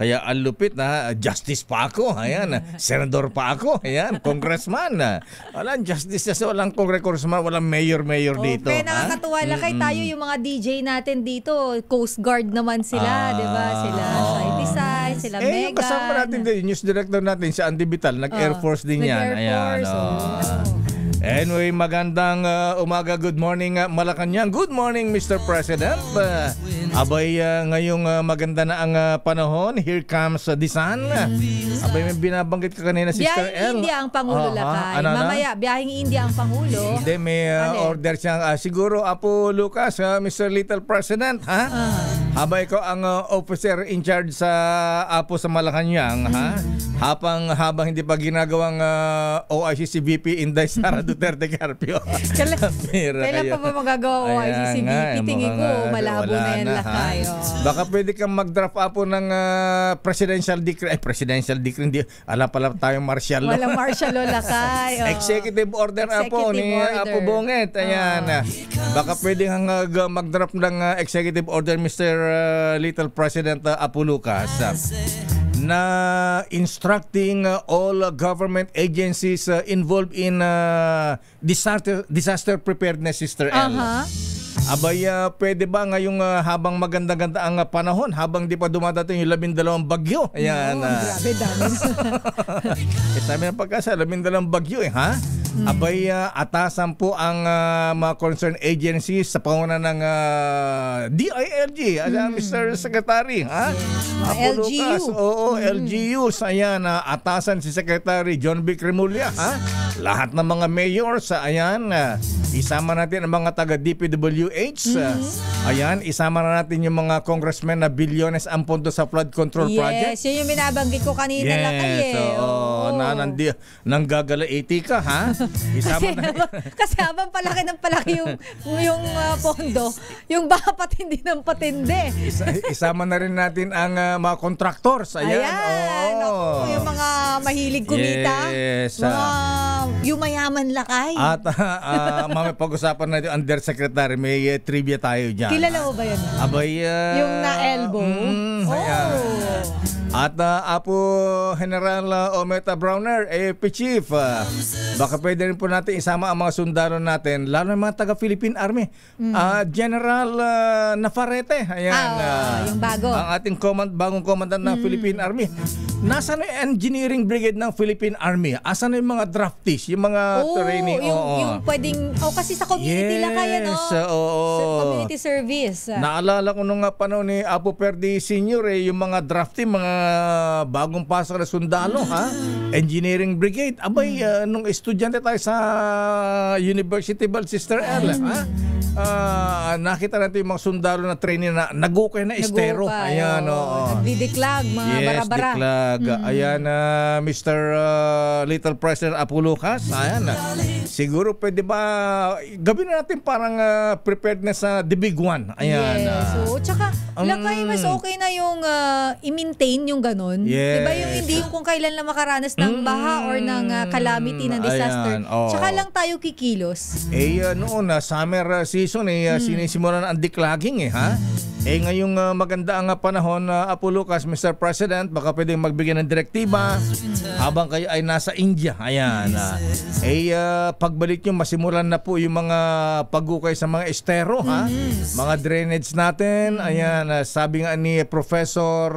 kaya ang lupit na, justice pa ako. Ayan, senador pa ako. Ayan, congressman. Walang justice, walang congressman, walang mayor dito. Kaya nakakatuwa lang kay tayo yung mga DJ natin dito, Coast Guard naman sila, di ba? Sila Saitisay, sila Megan. Yung kasama natin din, news director natin, si Andy Vital, nag-Air Force din yan. Ayan. Anyway, magandang umaga, good morning Malacanang. Good morning, Mr. President. Abay, ngayong maganda na ang panahon. Here comes the sun. Abay, may binabanggit ka kanina, Sister Biyahing L. India ang Pangulo lakay. Mamaya, biyahing India ang Pangulo. Hindi, may order siyang, siguro, Apo Lucas, Mr. Little President, ha? Abay ko ang officer in charge sa Apo sa Malacanang, ha? Habang hindi pa ginagawang OIC si VP Inday Sara Duterte Carpio. Kailan pa ba magagawa OIC si VP? Tingin ko, malabo na yan lakay. Baka pwede kang mag-draft Apo ng presidential decree. Presidential decree, hindi. Alam pala tayong martial law. Walang martial law lakay. Executive order Apo ni Apo Bonget. Ayan. Baka pwede kang mag-draft ng executive order, Mr. Little President Apo Lucas, na instructing all government agencies involved in disaster preparedness, Sister L. Abay, pwede ba ngayong habang maganda-ganda ang panahon, habang di pa dumadating yung 12 bagyo? Ayan. Grabe, dami. Sabi ng pagkasa, 12 bagyo ha? Abay, atasan po ang mga concerned agencies sa panguna ng DILG, Mr. Secretary, ha? Apo LGU. Lucas, LGU. Ayan, atasan si Secretary John B. Cremulya, ha? Lahat ng mga mayors, ayan, isama natin ang mga taga DPWH. Ayan, isama na natin yung mga congressmen na bilyones ang pondo sa flood control project. Yes, yun yung binabanggit ko kanina lang nanggagala 80 ka, ha? Isama kasi habang palaki ng palaki yung pondo, yung bapat hindi ng patindi. Isama na rin natin ang mga contractors. Ayan. Yung mga mahilig kumita. Yes. Mga yumayaman lakay. At mamaya pag-usapan natin Undersecretary, may trivia tayo dyan. Kilala mo ba yun? Abay, yung na-elbow? At Apo General Ometa Browner, AFP Chief, baka pwede rin po natin isama ang mga sundalo natin, lalo ng mga taga-Philippine Army. General Nafarrete, ayan. Yung bago. Ang ating bagong commandant ng Philippine Army. Nasaan na yung engineering brigade ng Philippine Army? Asan na yung mga draftees, yung mga training? Yung pwedeng, kasi sa community lang kaya, no? Sa community service. Naalala ko nung panahon ni Apo Perdi Sr., yung mga draftee, mga bagong pasok na sundalo, ha? Engineering brigade. Abay, nung estudyante tayo sa University Bal, Sister L, ha? Nakita natin yung mga sundalo na training na nagukay na estero. Ayan, nagdidiklag, mga bara-bara. Diklag. Ayan, Mr. Little President Apo Lucas. Ayan, siguro pwede ba gawin natin parang preparedness sa the big one. Ayan. Yes. So, tsaka lakay mas okay na yung i-maintain yung ganun. Yes. Diba yung hindi yung kung kailan lang makaranas ng baha or ng calamity, ng disaster. Ayan, oo. Tsaka lang tayo kikilos. Noon summer season sinisimulan ang declogging ha. Ngayong maganda ang panahon Apo Lucas, Mr. President, baka pwedeng magbigay ng direktiba habang kayo ay nasa India. Ayan. Pagbalik nyo, masimulan na po yung mga pagukay sa mga estero ha. Mga drainage natin. Ayan, sabi nga ni Professor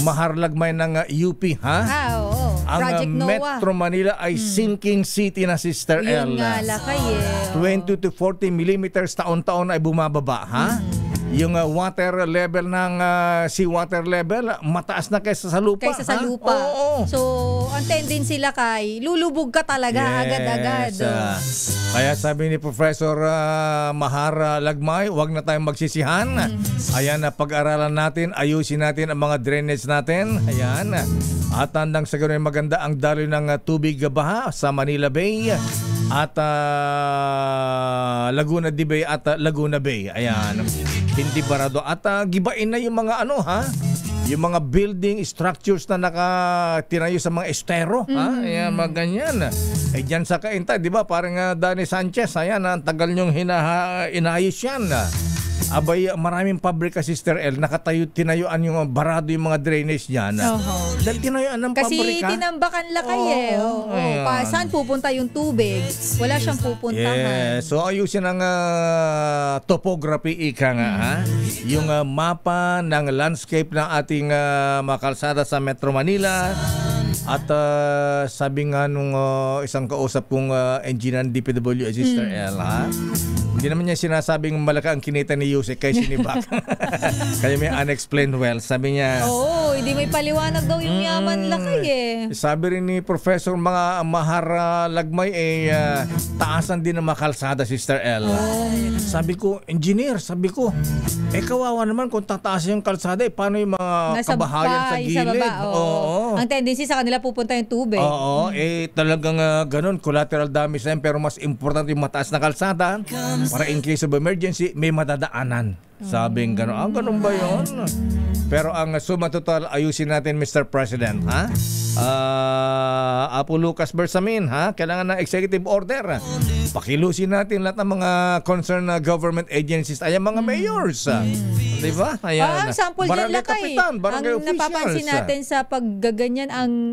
Maharlagmay ng UP ha. Oo. Ang Project NOAA. Metro Manila ay sinking city na, Sister El. Yun nga lakay 20 to 40 millimeters taon-taon ay bumababa ha. Yung water level ng seawater level mataas na kaysa sa lupa. Kaysa sa lupa. Oo. So, ang tendency lakay, lulubog ka talaga agad-agad. Kaya sabi ni Professor Mahar Lagmay, wag na tayong magsisihan. Ayan, pag-aralan natin, ayusin natin ang mga drainage natin. Ayan. At handang sa ganun maganda ang daloy ng tubig baha sa Manila Bay at Laguna de Bay at Laguna Bay. Ayan. Hindi barado. At gibain na yung mga yung mga building structures na nakatinayo sa mga estero. Ayan, mga ganyan. Dyan sa Kainta, di ba? Parang Danny Sanchez. Ayan, ang tagal niyong inayos yan. Abay, maraming pabrika, Sister El, tinayuan yung barado yung mga drainage niyan. Dahil tinayuan ng pabrika. Kasi tinambakan lakay saan pupunta yung tubig? Wala siyang pupuntahan. So ayusin ang topography ika nga yung mapa ng landscape ng ating mga kalsada sa Metro Manila. At sabi nga nung isang kausap kong engineer ng DPW, Sister El, hindi naman niya sinasabing malaki ang kinita ni Yusek kay Sinibak. Kaya may unexplained wealth. Sabi niya, hindi may paliwanag daw yung yaman lakay Sabi rin ni Professor Mahar Lagmay taasan din ang makalsada, Sister El. Sabi ko, engineer, kawawa naman kung tataas yung kalsada, paano yung mga kabahayan sa gilid? Ang tendency sa kanila pupunta yung tubig. Talagang ganun, collateral damage na yan, pero mas importante yung mataas na kalsada para in case of emergency, may madadaanan. Sabing gano'n. Ganun ba yun? Pero ang suma total, ayusin natin, Mr. President, Apo Lucas Bersamin, kailangan ng executive order. Pakilusin natin lahat ng mga concerned government agencies, ay mga mayors. Diba? Ayan. Ang sample dyan lakay. Kapitan, barangay ang officials. napapansin natin sa paggaganyan,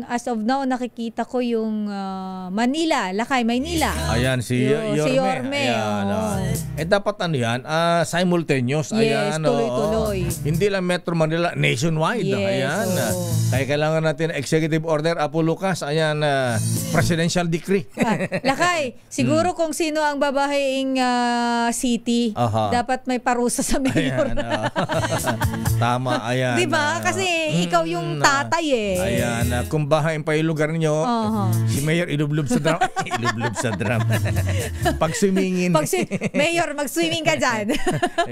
as of now, nakikita ko yung Manila, lakay, Maynila. Ayan, si Yorme. Ayan, dapat yan, simultaneous. Yes, ayan, tuloy-tuloy. Hindi lang Metro Manila, nationwide. Yes, ayan. Kaya kailangan natin executive order, Apo Lucas. Ayan, presidential decree. Lakay, siguro kung sino ang babaeng city, dapat may parusa sa mayor. Ayan, tama, ayan. Diba? Kasi ikaw yung tatay Ayan, kung bahain pa yung lugar niyo, si Mayor ilublob sa drum. Ilublob sa drum. Pag-swimmingin. Mayor, mag-swimming ka dyan.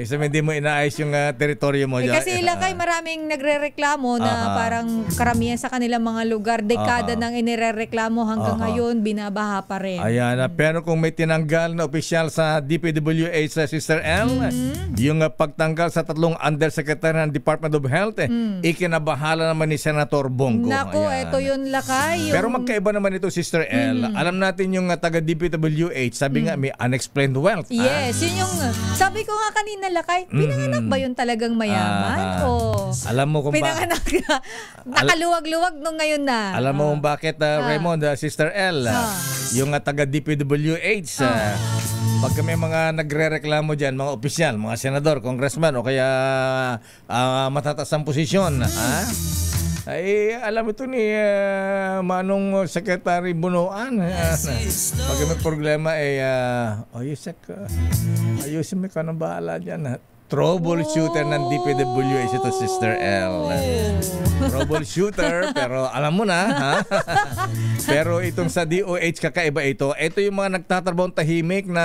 Sabi, hindi mo inaayos yung teritoryo mo dyan. Kasi lakay, maraming nagre-reklamo na parang karamihan sa kanilang mga lugar, dekada nang inirereklamo hanggang ngayon, binabaha pa rin. Ayan, pero kung may tinanggal na opisyal sa DPWH, sa Sister L, yung pagtanggal sa 3 undersecretary ng Department of Health, ikinabahala naman ni Senator Bongo. Naku, ito yun lakay. Pero magkaiba naman ito, Sister L. Alam natin yung taga DPWH, sabi nga may unexplained wealth. Yes, yun yung, sabi ko nga kanina lakay, pinanganak ba yun talagang mayaman? Alam mo kung pinanganak nakaluwag-luwag nung ngayon na. Alam mo kung bakit, Raymond, Sister L, yung taga DPWH, pag may mga nagre-reklamo dyan, mga opisyal, mga senador, congressman, o kaya matataas ang posisyon, ay alam ito ni Manong Secretary Bunuan. Pag may problema Yusek, ayusin mo ka ng bahala dyan. Troubleshooter ng DPWH ito, Sister L. Troubleshooter, pero alam mo na, Pero itong sa DOH, kakaiba ito. Ito yung mga nagtatrabahong tahimik na...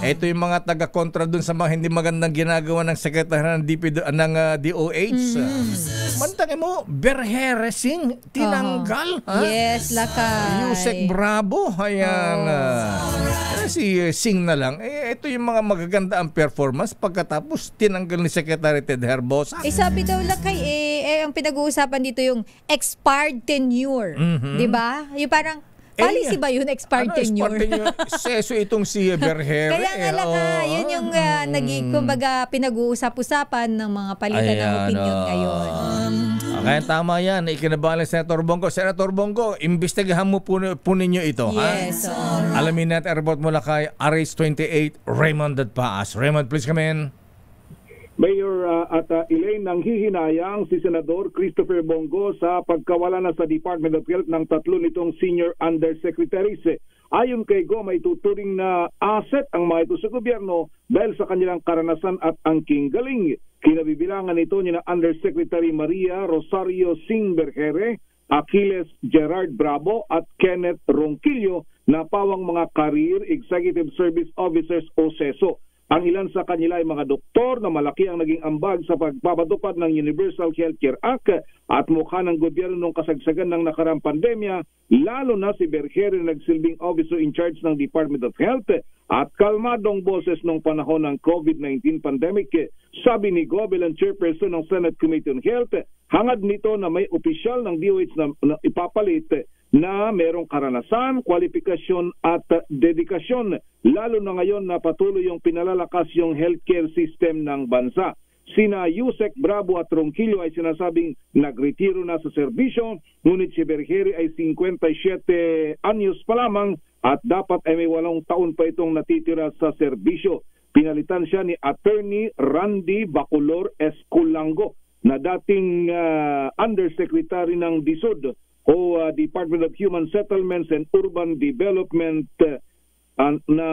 Ito yung mga taga-kontra dun sa mga hindi magandang ginagawa ng sekretary ng DOH. Mantangin mo, Berheresing, tinanggal. Ha? Yes, lakay. Yusek Bravo, ayan. Si Singh na lang. Ito yung mga magaganda ang performance pagkatapos tinanggal ni Secretary Ted Herbosa. Sabi daw lakay, ang pinag-uusapan dito yung expired tenure. Di ba? Yung parang, policy ba yun, expired tenure? Seso itong si Berhere. Kaya nga lang yun yung naging, kumbaga, pinag-uusap-usapan ng mga palitan ng opinion ngayon. Kaya tama yan. Ikinabalan Senator Bongo. Senator Bongo, imbestigahan mo po ninyo ito. Yes. Alamin natin, report mula kay RH28, Raymond Dadpaas. Raymond, please come in. Mayor at Elaine, nang hihinayang si Senador Christopher Bongo sa pagkawala na sa Department of Health ng tatlo nitong senior undersecretaries. Ayon kay Go, may tuturing na asset ang mga ito sa gobyerno dahil sa kanilang karanasan at angking galing. Kinabibilangan ito ni na Undersecretary Maria Rosario Singh Berhere, Achilles Gerard Bravo at Kenneth Ronquillo na pawang mga Career Executive Service Officers o SESO. Ang ilan sa kanila ay mga doktor na malaki ang naging ambag sa pagpapatupad ng Universal Healthcare Act at mukha ng gobyerno nung kasagsagan ng nakarang pandemya, lalo na si Berhere na nagsilbing officer in charge ng Department of Health at kalmadong boses nung panahon ng COVID-19 pandemic. Sabi ni Go bilang chairperson ng Senate Committee on Health, hangad nito na may opisyal ng DOH na ipapalit na merong karanasan, kwalifikasyon at dedikasyon, lalo na ngayon na patuloy yung pinalalakas yung healthcare system ng bansa. Sina Yusek Bravo at Ronquillo ay sinasabing nagretiro na sa serbisyo, ngunit si Berhere ay 57 anyos pa lamang at dapat ay may 8 taon pa itong natitira sa serbisyo. Pinalitan siya ni Attorney Randy Bacolor Esculango na dating Undersecretary ng DSUD o Department of Human Settlements and Urban Development na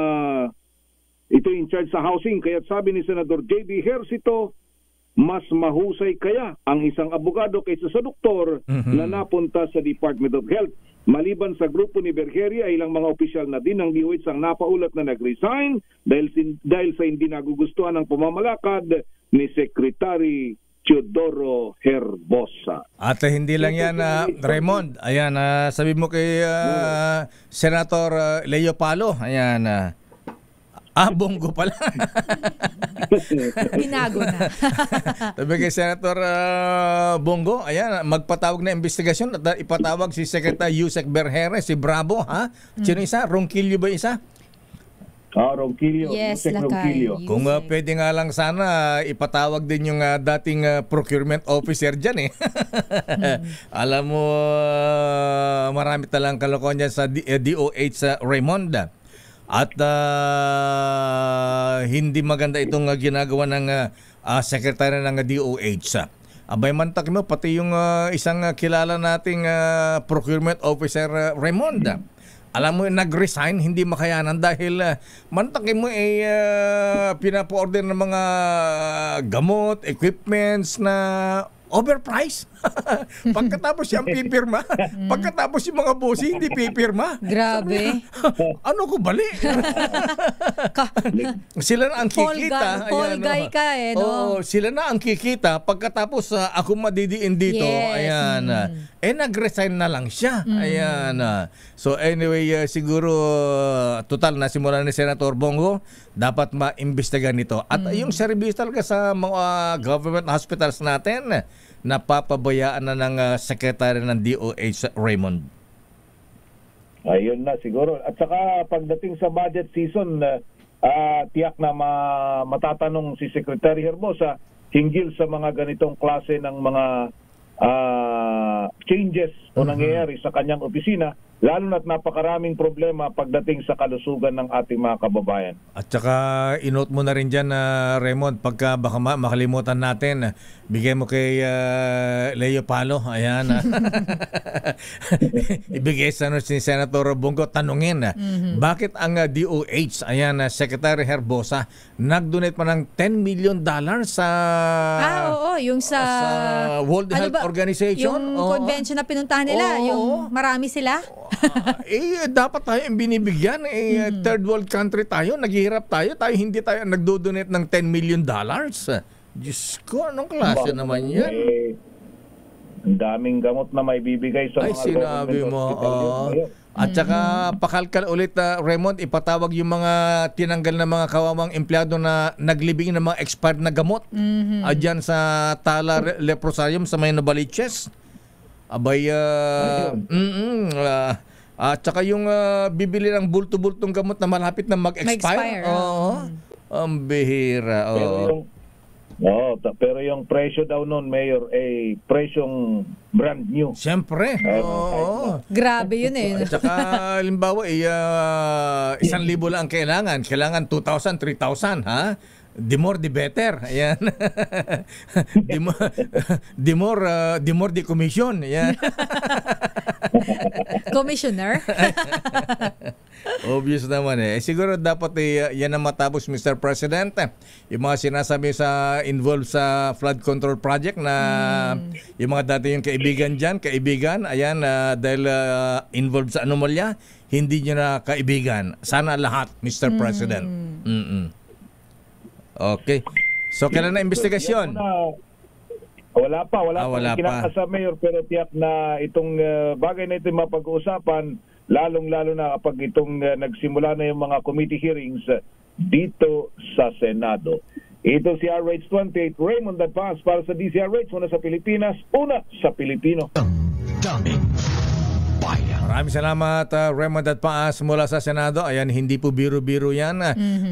ito in charge sa housing. Kaya sabi ni Senador J.B. Hercito, mas mahusay kaya ang isang abogado kaysa sa doktor na napunta sa Department of Health. Maliban sa grupo ni Berhere ay ilang mga opisyal na din ng DOH ang napaulat na nag-resign dahil sa hindi nagugustuhan ng pamamalakad ni Secretary Teodoro Herbosa. At hindi lang yan, Raymond. Ayan, sabi mo kay Senator Leo Palo. Ayan, Bongo pala. Binago na. Sabi kay Senator Bongo, ayan, magpatawag na investigasyon at ipatawag si Secretary Yusek Berhere, si Bravo, ha? Sino isa? Ronquillo ba isa? Ronquillo. Yes, Ronquillo. Kung pwede nga lang sana ipatawag din yung dating procurement officer dyan eh. Alam mo, marami talang kalokohan dyan sa DOH sa Raymond. At hindi maganda itong ginagawa ng secretary ng DOH. Abay mantak mo, pati yung isang kilala nating procurement officer Raymond. Alam mo, nag-resign, hindi makayanan dahil mantakin mo pinapo-order ng mga gamot, equipments na overpriced. Pagkatapos siyang pipirma, pagkatapos yung mga boss hindi pipirma. Grabe. Ano ko bali? Sila na ang kikita. Fall guy ka no? Oo, sila na ang kikita pagkatapos ako madidiin dito. Yes. Ayan. Nag-resign na lang siya. Ayan. So anyway, siguro total na simula ni Senator Bongo, dapat maimbestigahan nito. At yung service talaga sa mga government hospitals natin, napapabayaan na ng Secretary ng DOH, Raymond. Ayun na siguro. At saka pagdating sa budget season, tiyak na matatanong si Secretary Herbosa hinggil sa mga ganitong klase ng mga changes o nangyayari sa kanyang opisina, lalo na't napakaraming problema pagdating sa kalusugan ng ating mga kababayan. At saka inote mo na rin dyan, Raymond, pagka baka makalimutan natin, bigay mo kay Leo Palo. Ayan. Ibigay sa si Senator Bongo, tanungin, bakit ang DOH, ayan, Secretary Herbosa, nag-donate pa ng $10 million sa yung sa World Health Organization. Yung convention na pinuntahan nila, yung marami sila. Dapat tayo ang binibigyan. Third world country tayo, naghihirap tayo hindi tayo nagdo-donate ng $10 million. Diyos ko, anong klase naman yan? Ang daming gamot na may bibigay sa Ay, mga sinabi government mo. hospital yun. At saka pakalkal ulit, Raymond, ipatawag yung mga tinanggal na mga kawawang empleyado na naglibing ng mga expired na gamot dyan sa Tala Leprosarium sa may Novaliches. Abay, at saka yung bibili ng bulto-bultong gamot na malapit na mag-expire. Oo. Ang bihira. Pero yung presyo daw noon, Mayor, presyong brand new. Siyempre. Grabe yun eh. At saka, halimbawa, 1,000 lang ang kailangan. Kailangan 2,000, 3,000, ha? The more, the better. Ayan. the more, the commission. Ayan. Commissioner? Obvious naman eh. Siguro dapat yan ang matapos, Mr. President. Yung mga sinasabi sa involved sa flood control project na yung mga dati yung kaibigan, ayan, dahil involved sa anomalya, hindi nyo na kaibigan. Sana lahat, Mr. President. Okay. So, kailan na investigasyon? Wala pa. Wala pa. Kinakasa, Mayor, pero tiyak na itong bagay na ito mapag-uusapan, lalong-lalo na kapag itong nagsimula na yung mga committee hearings dito sa Senado. Ito si RH28, Raymond Advance para sa DCRH, una sa Pilipinas, una sa Pilipino. Daming bayan. Maraming salamat, Raymond Advance mula sa Senado. Ayan, hindi po biro-biro yan.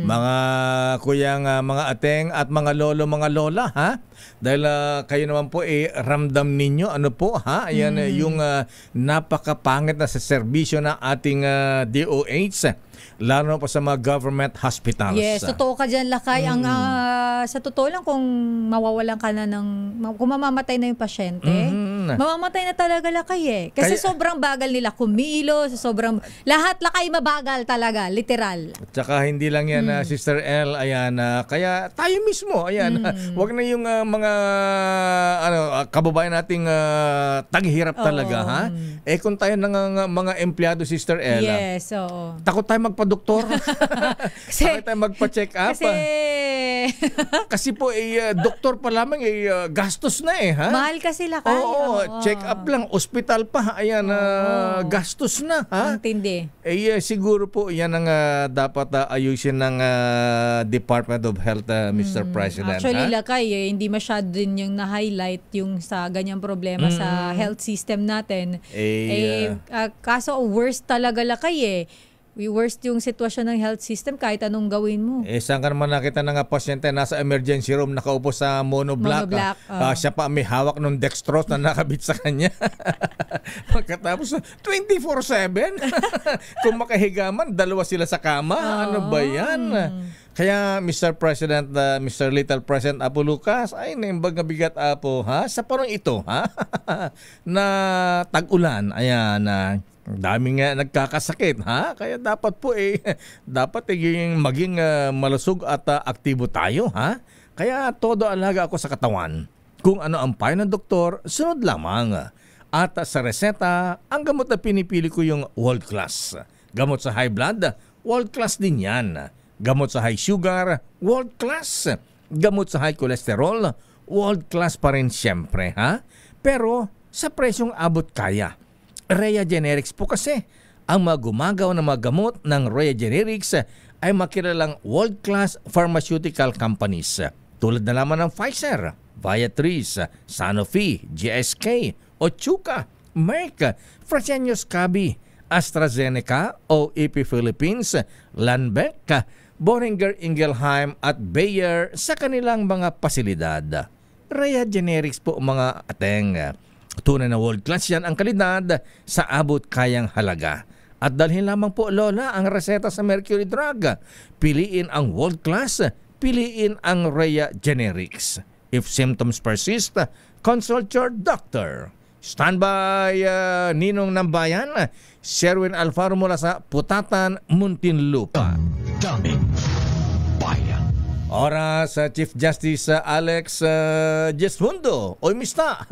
Mga kuyang, mga ateng at mga lolo, mga lola, ha? Dahil kayo naman po ramdam ninyo ano po, ha? Ayan yung napakapangit na sa serbisyo ng ating DOH, lalo pa sa mga government hospitals. Yes, totoo ka dyan, Lakay. Ang sa totoo lang, kung mawawalan ka na kung mamamatay na yung pasyente, mamamatay na talaga, Lakay eh. Kasi sobrang bagal nila kumilos, lahat, Lakay, mabagal talaga, literal. At saka hindi lang yan, Sister L, ayan, kaya tayo mismo, ayan, wag na yung mga kababayan nating taghirap talaga, ha? Kung tayo ng mga empleyado, Sister L, yes, oo. Takot tayo magpa-doktor. Takot tayo magpa-check up. Kasi po, doktor pa lamang, gastos na ha? Mahal kasi, Lakay. Oo, check up lang, ospital pa, ayan, gastos na, ha? Ang tindi. Siguro po, yan ang dapat ayusin ng Department of Health, Mr. President. Actually, Lakay, hindi masyado din yung na-highlight yung sa ganyang problema sa health system natin. Kaso worst talaga, Lakay worst yung sitwasyon ng health system kahit anong gawin mo. Saan ka naman nakita ng pasyente nasa emergency room nakaupo sa monoblock. Siya pa may hawak ng dextrose na nakabit sa kanya. Pagkatapos 24/7 kung makahigaman, dalawa sila sa kama. Ano ba yan? Kaya Mr. President, Mr. Little President Apo Lucas, ay naimbag na bigat Apo, ha? Sa parang ito, ha? na tag-ulan, ayan, daming nagkakasakit, ha? Kaya dapat po dapat maging malusog at aktibo tayo, ha? Kaya todo alaga ako sa katawan. Kung ano ang payo ng doktor, sunod lamang. At sa reseta, ang gamot na pinipili ko yung world class. Gamot sa high blood, world class din yan. Gamot sa high sugar, world class. Gamot sa high cholesterol, world class pa rin siyempre, ha? Pero sa presyong abot kaya. Rhea Generics po kasi. Ang mga gumagawa ng mga gamot ng Rhea Generics ay makilalang world-class pharmaceutical companies. Tulad na lamang ng Pfizer, Viatris, Sanofi, GSK, Otsuka, Merck, Fresenius Kabi, AstraZeneca, OEP Philippines, Lundbeck, Boehringer Ingelheim at Bayer sa kanilang mga pasilidad. Rhea Generics po mga ateng. Tunay na world class yan ang kalidad sa abot kayang halaga. At dalhin lamang po, Lola, ang reseta sa Mercury Drug. Piliin ang world class, piliin ang Rhea Generics. If symptoms persist, consult your doctor. Standby, Ninong ng Bayan, Sherwin Alfaro mula sa Putatan, Muntinlupa. Daming bayan. Oras, Chief Justice Alex Jesmundo. Oy, mista.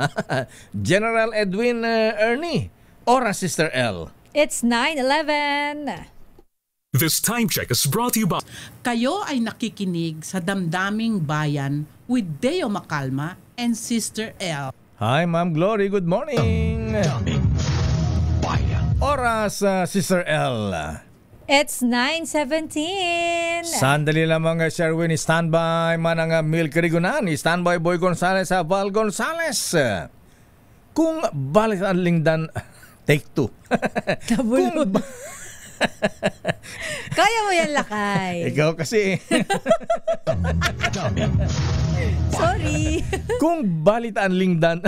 General Edwin Ernie. Oras, Sister L. It's 9:11. This time check is brought to you by... Kayo ay nakikinig sa Damdaming Bayan with Deo Macalma and Sister L. Hi, Ma'am Glory. Good morning. Daming bayan. Oras, Sister L. It's 9:17. Sandali lamang, Sherwin. Standby man ang Milk Rigunan. Standby Boy Gonzales sa Val Gonzales. Kung balik ang lingdan, take 2. Nabulog. Kaya mo yan, Lakay. Ikaw kasi. Daming Sorry. Kung balit ang lingdan,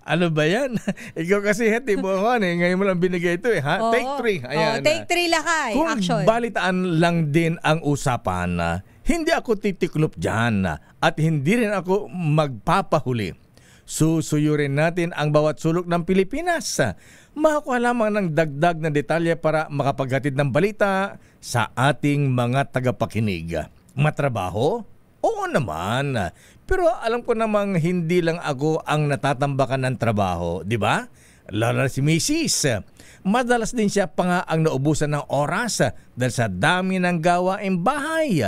ano ba yan? Ikaw kasi hati mo ngayon mo lang binigay ito ha? Oo. Take 3. Ayan. Take 3, Lakay. Kung Action. balitaan lang din ang usapan, hindi ako titiklop dyan at hindi rin ako magpapahuli. Susuyurin natin ang bawat sulok ng Pilipinas. Makakuha lamang ng dagdag na detalye para makapaghatid ng balita sa ating mga tagapakinig. Matrabaho? Oo naman. Pero alam ko namang hindi lang ako ang natatambakan ng trabaho, di ba? Lalo na si Mrs. Madalas din siya pa nga ang naubusan ng oras dahil sa dami ng gawaing bahay.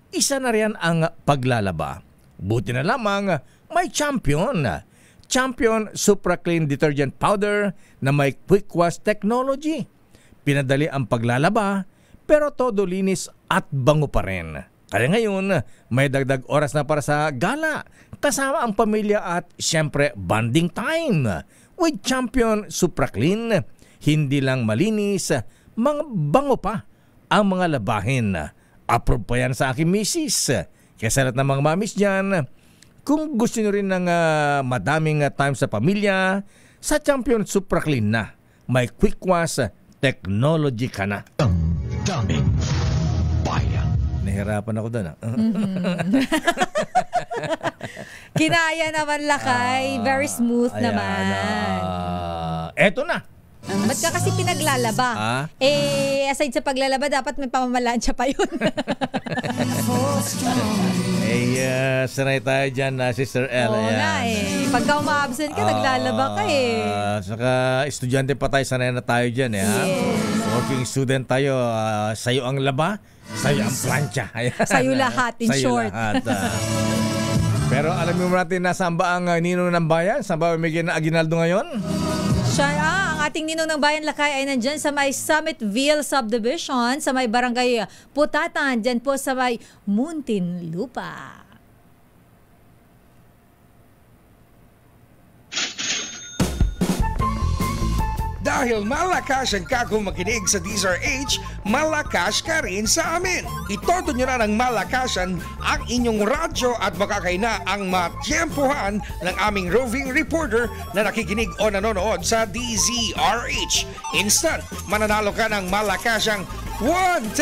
Isa na riyan ang paglalaba. Buti na lamang may champion. Champion Supra Clean Detergent Powder na may quick wash technology. Pinadali ang paglalaba pero todo linis at bango pa rin. Kaya ngayon, may dagdag oras na para sa gala, kasama ang pamilya at syempre bonding time. With Champion Supra Clean, hindi lang malinis, mga bango pa ang mga labahin. Approve pa yan sa aking misis. Kaya sa lahat ng mga mamis dyan, kung gusto nyo rin ng madaming time sa pamilya, sa Champion Supra Clean na. May quick wash technology ka na. daming bayan. Nahirapan ako doon. Kinaya naman, Lakay. Very smooth naman. Eto na. Ba't ka kasi pinaglalaba? Aside sa paglalaba, dapat may pamamalansya pa yun. Sanay tayo dyan, Sister L. Oo nga Pagka uma-absent ka, naglalaba ka Saka estudyante pa tayo, sanay na tayo dyan Yes. Working student tayo, sayo ang laba, sayo ang plancha. Sayo lahat, in short. Lahat, Pero alam mo natin, nasaan ba ang ninong ng bayan? Saan ba Miguel na Aguinaldo ngayon? Siya, ang ating ninong ng bayan, Lakay, ay nandyan sa may Summitville Subdivision, sa may barangay Putatan, dyan po sa may Muntinlupa. Dahil malakas ang kako makinig sa DZRH, malakas ka rin sa amin. Itodo nyo na ng malakasan ang inyong radyo at makakay na ang matyempohan ng aming roving reporter na nakikinig o nanonood sa DZRH. Instant, mananalo ka ng malakasang 1,000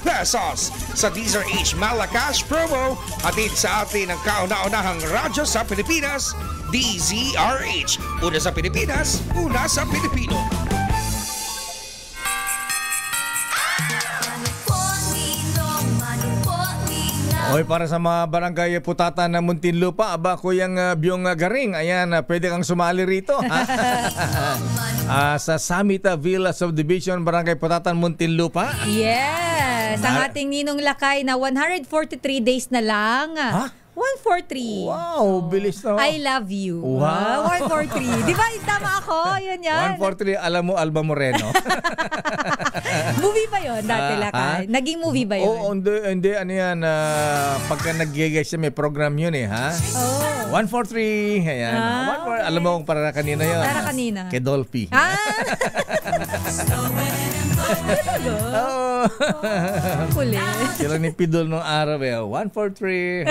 pesos sa DZRH Malakas Promo, hatid sa atin ang kauna-unahang radyo sa Pilipinas, DZRH. Una sa Pilipinas, una sa Pilipino. Oy, para sa mga barangay Putatan na Muntinlupa, Kuyang Byong Garing, ayan, pwede kang sumali rito. Sa Summitville Subdivision, Barangay Putatan, Muntinlupa. Yes, ang ating ninong Lakay na 143 days na lang. 143. Wow, bilis na. I love you. Wow. 143. Di ba? Tama ako. Yan. 143, alam mo, Alba Moreno. Movie ba yun dati, Lakay? Naging movie ba yun? Oo, hindi. Ano yan, pagka nag-gigay siya, may program yun ha? 143. Ayan. Okay. Alam mo kung para kanina yun. Para kanina. Kay Dolphy. Oo. Kulit. Sila ni Pidol nung araw 143.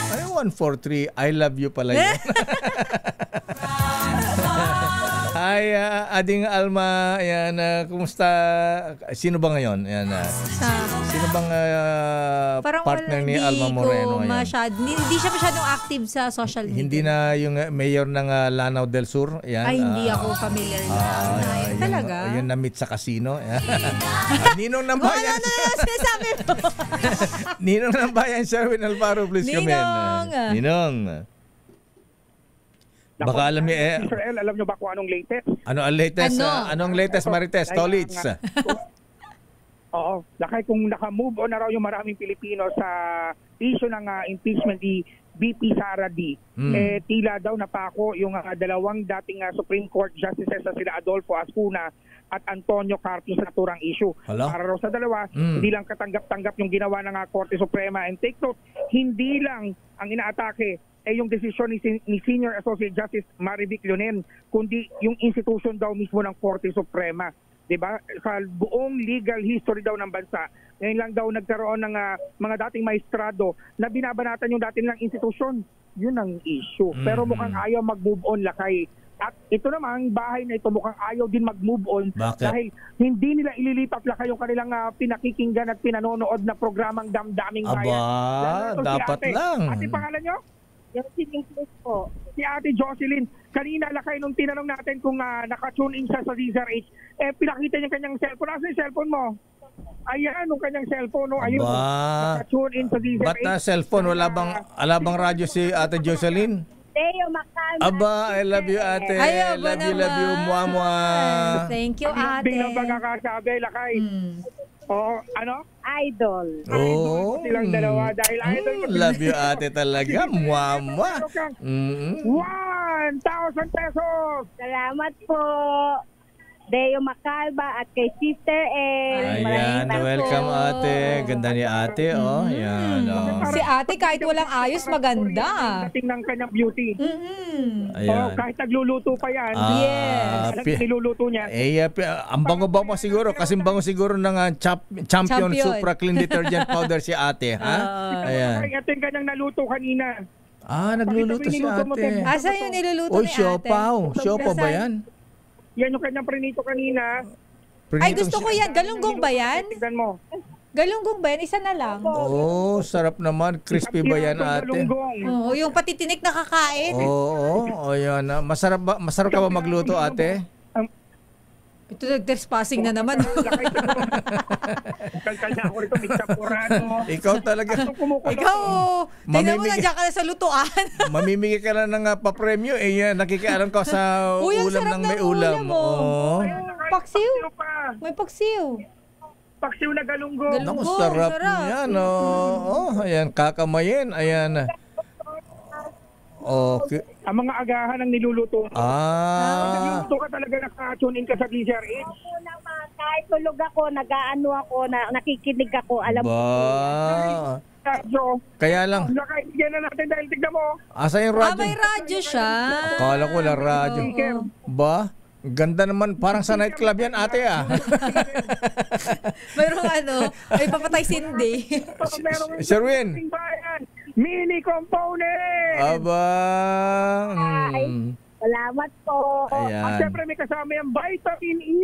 Ano 143? I love you pala yun. Hi, Ading Alma. Ayan, kumusta? Sino ba ngayon? Ayan, sino bang partner ni Alma Moreno ngayon? Hindi siya masyadong active sa social media. Hindi na yung mayor ng Lanao del Sur. Ayan, ay, hindi ako familiar na. Talaga? Yung na-meet sa casino. Ninong ng bayan. Ano yung sinasabi mo? Ninong ng bayan, Sherwin Alvaro, please come in. Ninong. Baka alam niya Mr. L, alam niyo ba kung anong latest? Ano ang latest? Anong latest, Marites? Tolits? Oo. Kung naka-move on na raw yung maraming Pilipino sa issue ng impeachment ni VP Sara D. Tila daw napako yung dalawang dating Supreme Court justices na sila Adolfo Ascuna at Antonio Carpio sa naturang issue. Para raw sa dalawa, hindi lang katanggap-tanggap yung ginawa ng Korte Suprema. And take note, hindi lang ang inaatake yung desisyon ni Senior Associate Justice Marivic Leonen, kundi yung institution daw mismo ng Korte Suprema. Diba? Sa buong legal history daw ng bansa, ngayon lang daw nagkaroon ng mga dating maestrado na binabanatan yung dating ng institusyon. Yun ang issue. Pero mukhang ayaw mag-move on, Lakay. At ito naman, bahay na ito mukhang ayaw din mag-move on. Bakit? Dahil hindi nila ililipat, Lakay, yung kanilang pinakikinggan at pinanonood na programang Damdaming Bayan. Dapat lang. Ate, pangalan nyo? Jocelyn po. Si Ate Jocelyn, kanina, Lakay, nung tinanong natin kung naka-tune in siya sa DZRH, pinakita niya kanyang cellphone. Nasa yung cellphone mo? Ayan, nung kanyang cellphone. No? Ayun, naka-tune in sa DZRH. Ba't na cellphone? Wala bang radyo si Ate Jocelyn? Teo Macal. Aba, I love you, Ate. Ay, love you, mua-mua. Thank you, Ate. Ang pagkakasabi, Lakay. Ano? Idol. Silang dalawa dahil idol. Love you, Ate, talaga. Mua-mua. 1,000 pesos. Salamat po. Deo Macalba at kay Sister El. Ayan, welcome, Ate. Ganda ni Ate, Ayan, Si Ate kahit walang ayos, maganda. Dating ng kanyang beauty. Ayan. Kahit nagluluto pa yan. Yes. Niluluto niya. Ang bango-bango siguro. Kasing bango siguro ng Champion Supra Clean Detergent Powder si Ate. Ayan. Ito yung kanyang naluto kanina. Nagluluto si Ate. Asa yung niluluto ni Ate? Siopaw. Siopaw ba yan? Yan yung kanyang prinito kanina. Ay, gusto ko yan. Galunggong ba yan? Tignan mo. Galunggong ba yan? Isa na lang. Sarap naman. Crispy ba yan, Ate? Yung patitinik na kakain. Ayan. Masarap ka ba magluto, Ate? Ito nag-trespassing na naman. Kalkal na ako rito, Mixapurano. Ikaw talaga. Ikaw, tingnan mo, nandiyan ka na sa lutuan. Mamimigay ka lang ng papremyo. Nakikialam ka sa ulam ng may ulam. Paksiw. May paksiw. Paksiw na galunggong. Naku, sarap yan. Ayan, kakamayin. Ayan. Okay. Ang mga agahan ang niluluto. Nagluluto ka talaga, naka-tune in ka sa DZRH. Ako naman, kahit tulog ako, nag-aano ako, nakikinig ako, alam mo. Kaya lang. Nakainigyan na natin dahil tignan mo. Asa yung radyo? May radyo siya. Akala ko lang radyo. Ba? Ganda naman, parang sa nightclub yan, Ate, Mayroong may papatay Cindy. Sherwin. Mini component! Aba! Salamat po. At syempre may kasama yung vitamin E.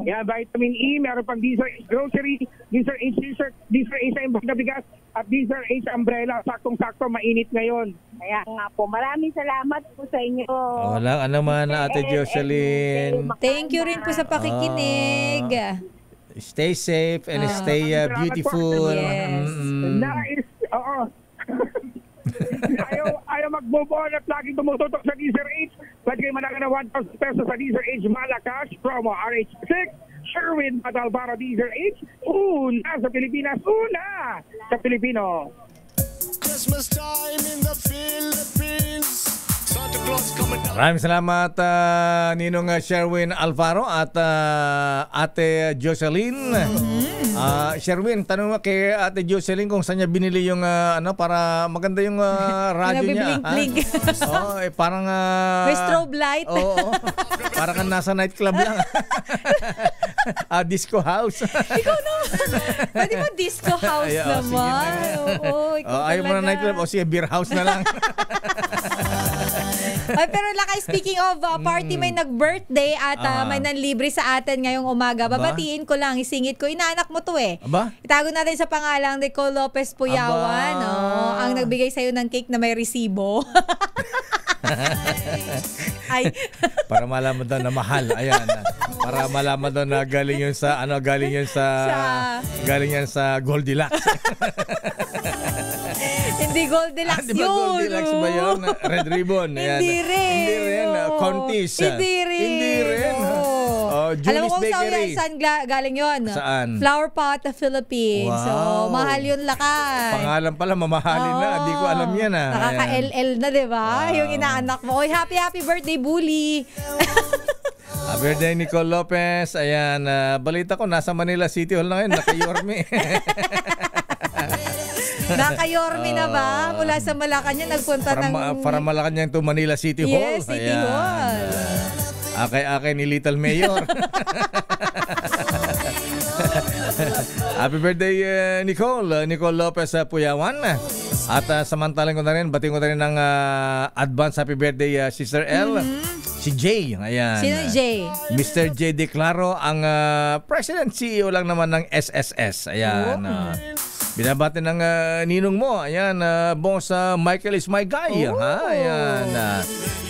Yan, vitamin E. Meron pang DZRH grocery, DZRH t-shirt, DZRH sa imbag na bigas, at DZRH umbrella. Saktong-sakto, mainit ngayon. Kaya nga po, maraming salamat po sa inyo. Wala ka naman, Ate Jocelyn. Thank you rin po sa pakikinig. Stay safe and stay beautiful. Yes. Ayaw mag-move on at laging tumututok sa DZRH. Pwede kayo manaka na 1,000 pesos sa DZRH Malacash promo RH6. Sherwin Patal para DZRH. Una sa Pilipinas. Una sa Pilipino. Christmas time in the Philippines. Santa Claus coming down. Maraming salamat Ninong Sherwin Alvaro at Ate Jocelyn. Sherwin, tanong mo kay Ate Jocelyn kung saan niya binili yung para maganda yung radyo niya. Parang may strobe light. Oo. Parang nasa nightclub lang. Disco house. Ikaw naman. Pwede mo disco house naman. Ayaw mo na nightclub. Sige, beer house na lang. Pero Lakay, speaking of party, may nag-birthday at may nanlibre sa atin ngayong umaga. Babatiin ko lang, isingit ko. Inaanak mo to Itago natin sa pangalang Nicole Lopez Puyawan. Ang nagbigay sa'yo ng cake na may resibo. Para malaman daw na mahal. Ayan. Para malaman daw na galing yun sa galing yan sa Goldilocks. Hindi Goldilocks yun. Di ba Goldilocks ba yun? Red Ribbon. Hindi rin. Contis. Hindi rin. Julie's kung Bakery. saan galing yun? Saan? Flower Pot Philippines. Wow. So, mahal yun lakay. Pangalan pala, mamahalin na. Di ko alam yan. Nakaka-LL na, di ba? Yung inaanak mo. Oy, happy birthday, Bully. Happy birthday, Nicole Lopez. Ayan, balita ko, nasa Manila City Hall na ngayon. Naka-Yorme. Naka-Yorme na ba? Mula sa Malacanang nagpunta Para Malacanang to Manila City Hall. Yes, City Hall. Akay ni Little Mayor. Happy birthday, Nicole Lopez Puyawan. At samantalang ko na rin, batiin ko na rin ng advance happy birthday, Sister L. Si Jay. Ayan. Sino Jay? Mr. Jay Declaro, ang President CEO lang naman ng SSS. Ayan. Binabati ng ninong mo. Ayan, boss Michael is my guy. Ha? Ayan.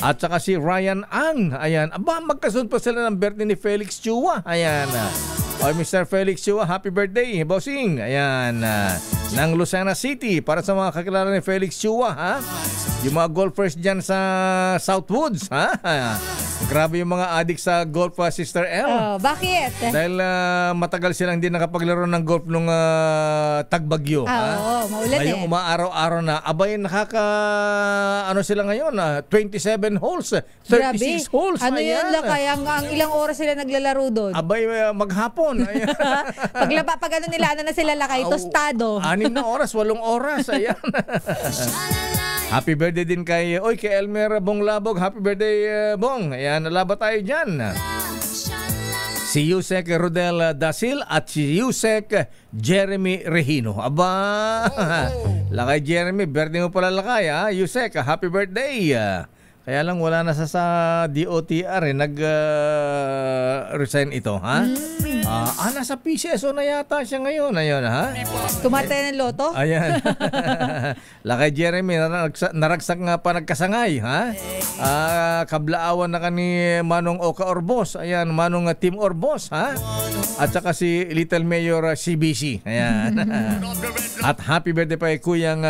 At saka si Ryan Ang. Ayan. Aba, magkasunod pa sila ng birthday ni Felix Chua. Ayan. O, Mr. Felix Chua, happy birthday, bossing. Ayan. Ng Lucena City. Para sa mga kakilala ni Felix Chua, ha? Yung mga golfers dyan sa Southwoods, ha? Grabe yung mga adik sa golf, Sister L. Oh, bakit? Dahil matagal silang hindi nakapaglaro ng golf nung tagbagyo. Oo, maulan ngayong umaaraw-araw na. Abay, ano sila ngayon? 27 holes. 36 Grabe. holes. Ano yun lakay? Ang ilang oras sila naglalaro doon? Abay, maghapon. Pag ano nila, ano na sila lakay? Tostado. 6 na oras, 8 oras. Ayan. Happy birthday din kay Elmer Bonglabog. Happy birthday, Bong. Ayan, nalaba tayo dyan. Si Yusek Rodel Dasil at si Yusek Jeremy Regino. Aba, lakay Jeremy, birthday mo pala lakay, ha? Yusek, happy birthday. Kaya lang wala na sa DOTR nag-resign ito, ha? Nasa PCSO na yata siya ngayon. Ayun, ha? Tumatay ng loto? Ayan. Lakay Jeremy, naragsak nga pa nagkasangay, ha? Kablaawan na kani Manong Oka Orbos. Ayan, Manong Team Orbos, ha? At saka si Little Mayor CBC. Ayan. At happy birthday pa kay Kuyang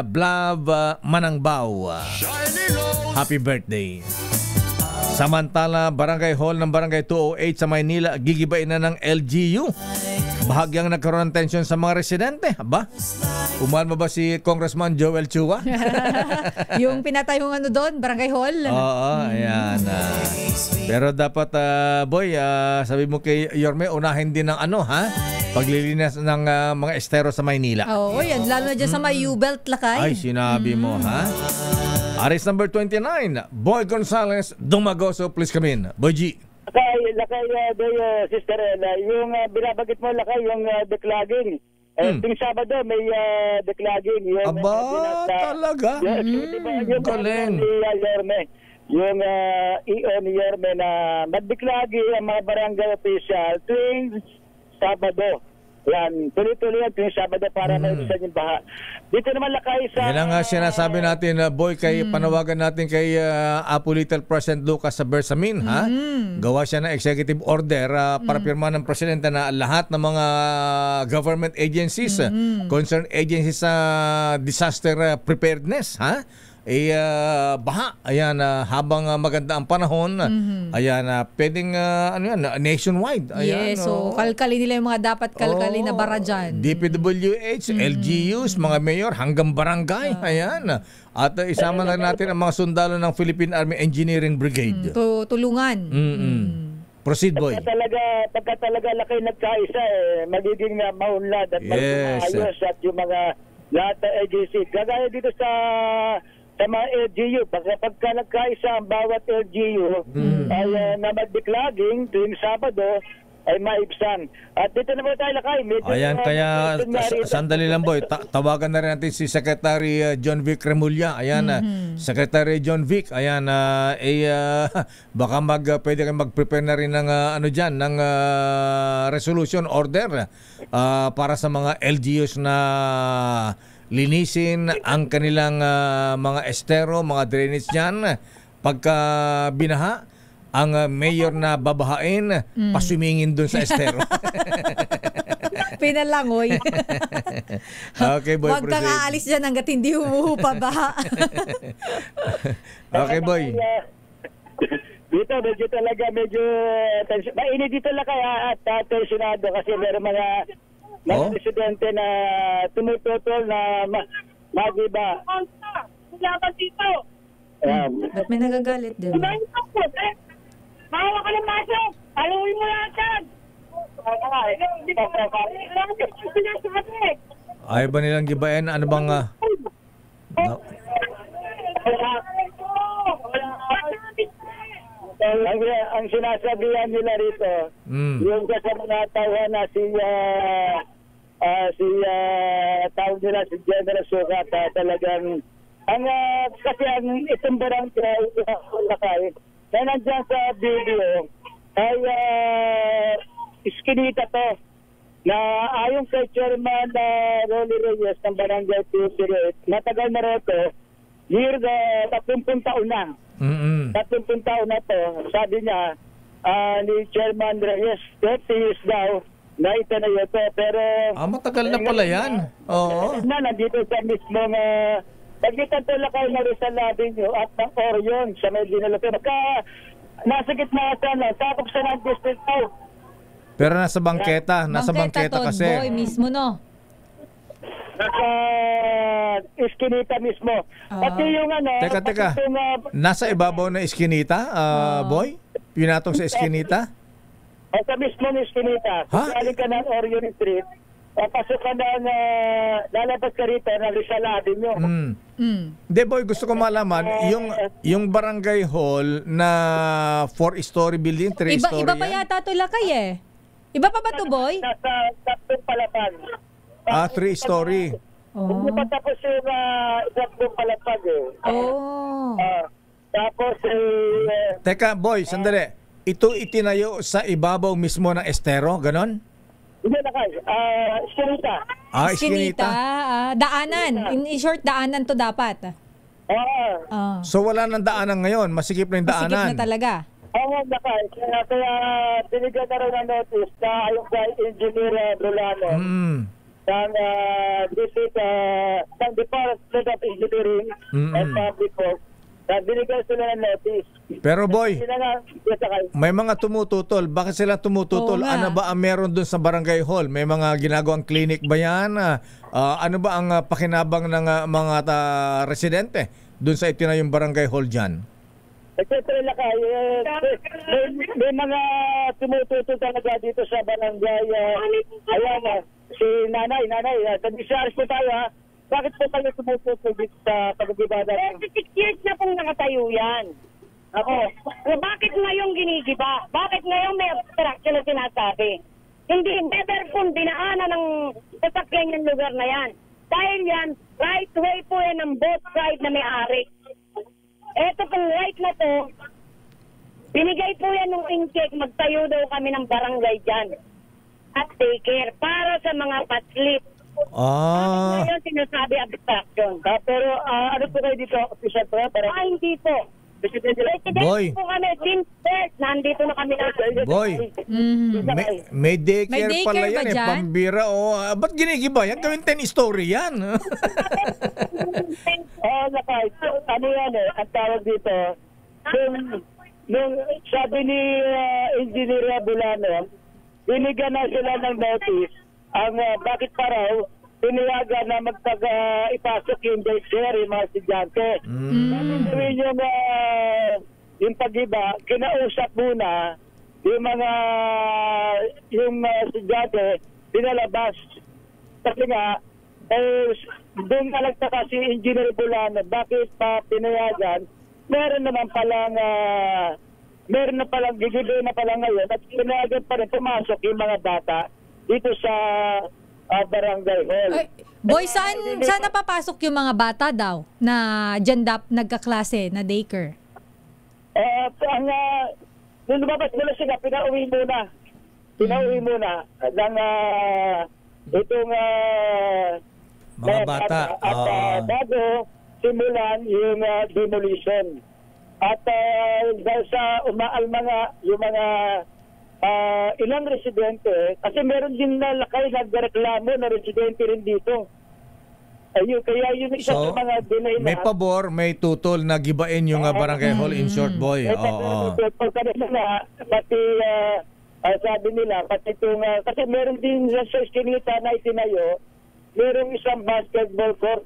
Blav Manangbaw. Happy birthday. Samantala, Barangay Hall ng Barangay 208 sa Maynila, gigibain na ng LGU. Bahagyang nagkaroon ng tension sa mga residente. Aba, umalma ba si Congressman Joel Chua? Yung pinatay yung ano doon, Barangay Hall? Oo, ayan. Pero dapat, boy, sabi mo kay Yorme, unahin din ng paglilinis ng mga estero sa Maynila. Oo, yan. Lalo na dyan sa may U-belt lakay. Ay, sinabi mo, ha? Aris number 29, Boy Gonzales Dumagoso, please come in. Boy G. Lakay, Sister Ella, yung binabagit mo, lakay, yung declogging. Ting Sabado may declogging. Aba, talaga? Diba, yung galing. Yung EO ni Yorme na mag-declogging ang mga barangay official tuwing Sabado. Yan, tuloy-tuloy yan tuwing Sabado para maibisan yung baha. Dito naman lakay sa... Yan ang sinasabi natin, boy, kay panawagan natin kay Apo Little President Lucas sa Bersamin, ha? Gawa siya ng executive order para pirma ng presidente na lahat ng mga government agencies, concerned agencies sa disaster preparedness, ha? Baha. Ayan, habang maganda ang panahon, ayan, pwedeng nationwide. Ayan, yes, so kalkalin nila yung mga dapat kalkalin na bara dyan. DPWH, LGUs, mga mayor, hanggang barangay. Ayan. At isama na natin ang mga sundalo ng Philippine Army Engineering Brigade. Tulungan. Proceed, boy. Pagka talaga lakay nagkaisa, magiging maunlad at magayos at yung mga lahat ng agency. Gagaya dito sa mga LGU, pagka nagkaisa ang bawat LGU ay na mag-declogging tuwing Sabado ay maibsan. At dito naman tayo lakay. Ayan, kaya sandali lang, boy. Tawagan na rin natin si Secretary John Vic Remulla. Ayan, Secretary John Vic. Ayan, baka pwede kayong mag-prepare na rin ng ng resolution order para sa mga LGUs na linisin ang kanilang mga estero, mga drainage dyan. Pagka binaha, ang mayor na babahain, pasumingin dun sa estero. Pinalangoy. Okay, boy, huwag kang aalis dyan hanggat hindi humuhupa baha. Okay, boy. Dito, medyo mainit dito lang kaya at tensionado kasi meron mga residente na tumututol na magiba. Laban dito. Ba't may nagagalit din? Mahawa ka ng maso. Haluin mo lang agad. Ayaw ba nilang gibayan? Ano bang... Ang sinasabihan nila rito, yung sa mga tawa na si tawag nila si General Sukat, talagang kasi ang itong barangay na nandiyan sa video ay iskinita to na ayon kay Chairman Rolly Reyes ng Barangay 208, matagal na rito, year 30 taon na. 30 taon na to. Sabi niya ni Chairman Reyes, 30 years daw na itanayo to. Pero matagal na pala yan. Oo. Nandito sa mismong pagkitan to lakay na rin sa labi nyo at ng Orion sa may dinalato. Nasa gitna sakop sa ng district to. Pero nasa bangketa. Nasa bangketa kasi. Boy mismo, no? Nasa iskinita mismo. Pati yung Teka. Nasa ibabaw na iskinita, boy? Pinatong sa iskinita? Sa mismo ng iskinita. Galing ka ng Orion Street. Pasok ka na lalabas ka rito na Rizal Avenue. Hindi, boy, gusto ko malaman yung barangay hall na 4-story building, 3-story Iba pa yata ito lakay eh. Iba pa ba ito, boy? Nasa tatlong palapag. 3-story. Hindi pa tapos yung tatlong palapag eh. Tapos Teka, boy, sandali. Ito itinayo sa ibabaw mismo ng estero, ganon? Hindi na kayo. Iskinita. Iskinita. Daanan. In short, daanan to dapat. So wala nang daanan ngayon. Masikip na yung daanan. Masikip na talaga. Oo, nakay. Kaya binigyan na rin ng notice na ayon kay Engineer Rolano ng Department of Engineering and Public Works. Binigyan sila ng notice. Pero boy, may mga tumututol. Bakit sila tumututol? Ano ba ang meron dun sa barangay hall? May mga ginagawang clinic ba yan? Ano ba ang pakinabang ng mga residente dun sa itinayong barangay hall dyan? Siyempre lakay, may mga tumututol talaga dito sa barangay. Ayan, si nanay, tabi-saris po tayo ha. Bakit po kayo tumututol dito sa pag-ibada? 36 years na pong nakatayo yan. Bakit ngayong ginigiba? Bakit ngayong may obstruction na sinasabi? Hindi better kung dinaanan ng sasakyan yung lugar na yan. Dahil yan, right way po yan ng both side na may-ari. Eto pong right na to, binigay po yan ng intake, magtayo daw kami ng barangay dyan. At daycare para sa mga paslip. Ngayon sinasabi obstruction. Pero ano po kayo dito? Official po? Hindi po. Boy. Po kami, nandito na kami na. Boy, may daycare pala yan eh, pambira. Ba't ginigiba yan? Gawin 10 story yan. Nakay. Ano yan eh, ang tawag dito, nung sabi ni Engineer Bulano, binigyan na sila ng notice ang bakit pa raw pinayagan na ipasok yung daycare, yung mga estudyante. Sabihin yung pag-iba, kinausap muna yung estudyante, pinalabas. Kasi nga, doon na nagtaka si Engineer Bulano, bakit pa pinayagan? Meron na palang gigibay na palang ngayon at pinayagan pa rin pumasok yung mga bata dito sa barangay hall. Boy, saan napapasok yung mga bata daw na dyan nagkaklase na daycare? Nung lumabas nila sila, pinauwi muna ng itong mga bata. At bago simulan yung demolition. At dahil sa yung mga ilang residente, kasi meron din na lakay nagreklamo na residente rin dito. Ayun, kaya yun isa sa mga deny na. May pabor, may tutol na gibain yung barangay hall in short, boy. Oo. Pati sabi nila, pati itong, kasi meron din sa Eskinita na itinayo, merong isang basketball court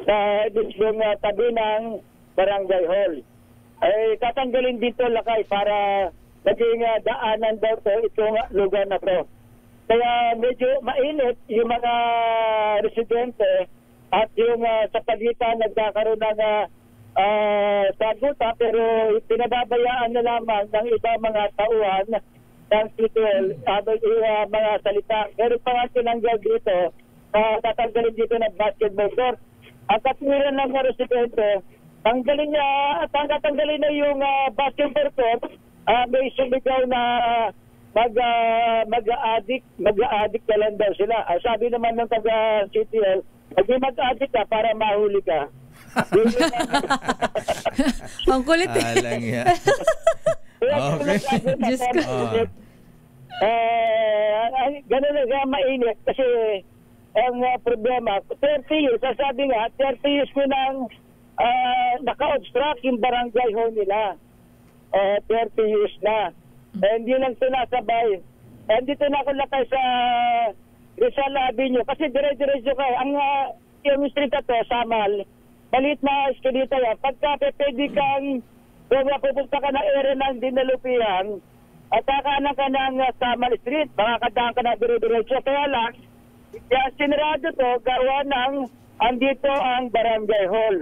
sa yung tabi ng barangay hall. Ay tatanggalin dito lakay para maging daanan daw to itong lugar na to. Kaya medyo mainit yung mga residente at yung sa pagitan nagkakaroon ng saguta, pero pinababayaan na lamang ng iba mga tauhan ng Tituel mga salita. Meron pa nga tinanggal dito, tatanggalin dito ng basketball court. Ang katwiran ng mga residente, tanggalin na yung basketball court, may sumigaw na mag-a-addict na lang daw sila. Sabi naman ng taga-CTL, mag-a-addict ka para mahuli ka. Ang kulit eh. Alang yan. Okay. Diyos ko. Ganun na mainit kasi ang problema, 30 years, sasabi nga, 30 years ko nang naka-obstruct yung barangay hall nila. 30 years na. Hindi lang sinasabay. Dito na ako lakay sa Rizal Avenue kasi dire-diretso ka. Yung street na to, Samal, maliit na eskinita yan. Pagka pwede kang kung pupunta ka na area ng Dinalupian at kakanan ka ng Samal Street, makakadaan ka na dire-diretso. Kaya lang, sinarado to, gawa ng andito ang barangay hall.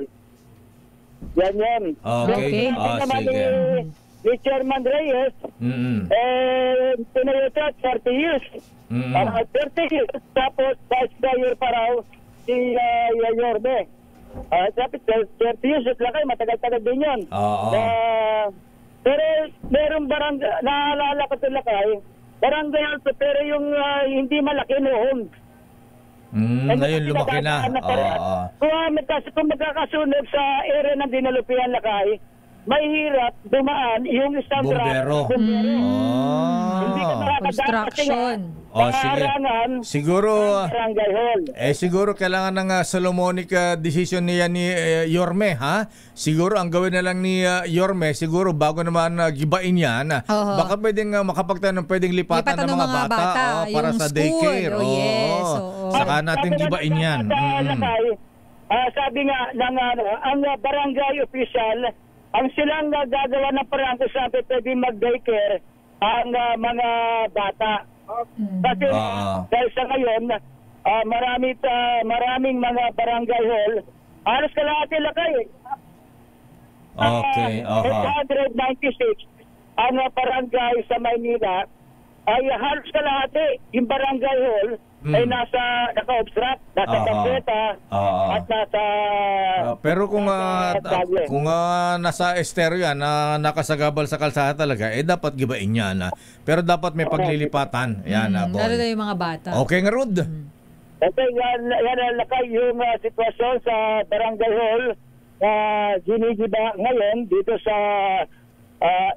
Yan. Okay. Sige. Ni Chairman Reyes, pinayota 30 years. 30 years. Tapos, Vice Mayor pa raw, si Yorme. Sabi, 30 years, lakay, matagal-tagal din yun. Pero merong barangay, naalala ko sila kay, barangay also, pero yung hindi malaki noon. Ngayon lumaki na. Kung magkakasunog sa area ng Dinalupian lakay, mahirap dumaan yung isang bumbero. Hindi ka makakadaan kasi sige. Siguro barangay hall. Siguro kailangan ng Solomonic decision niya ni Yorme, ha? Siguro ang gawin na lang ni Yorme, siguro bago naman gibain yan, baka pwedeng makapagtanong pwedeng lipatan ng mga bata para sa daycare. Saka natin gibain yan. Sabi nga ng ang barangay official, ang silang gagawa ng parang kung saan pwede mag-daycare ang mga bata. Kasi dahil sa ngayon, maraming mga barangay hall, halos kalahati lakay. Okay. 896 ang barangay sa Maynila ay halos kalahati. Yung barangay hall ay naka-obstruct, nasa Pampeta, at nasa... pero kung nasa estero yan, nakasagabal sa kalsada talaga, dapat gibain yan. Pero dapat may paglilipatan. Yan, boy. Lalo na yung mga bata. Okay nga, Rod. Okay, yan lakay yung sitwasyon sa barangay hall na ginigiba ngayon dito sa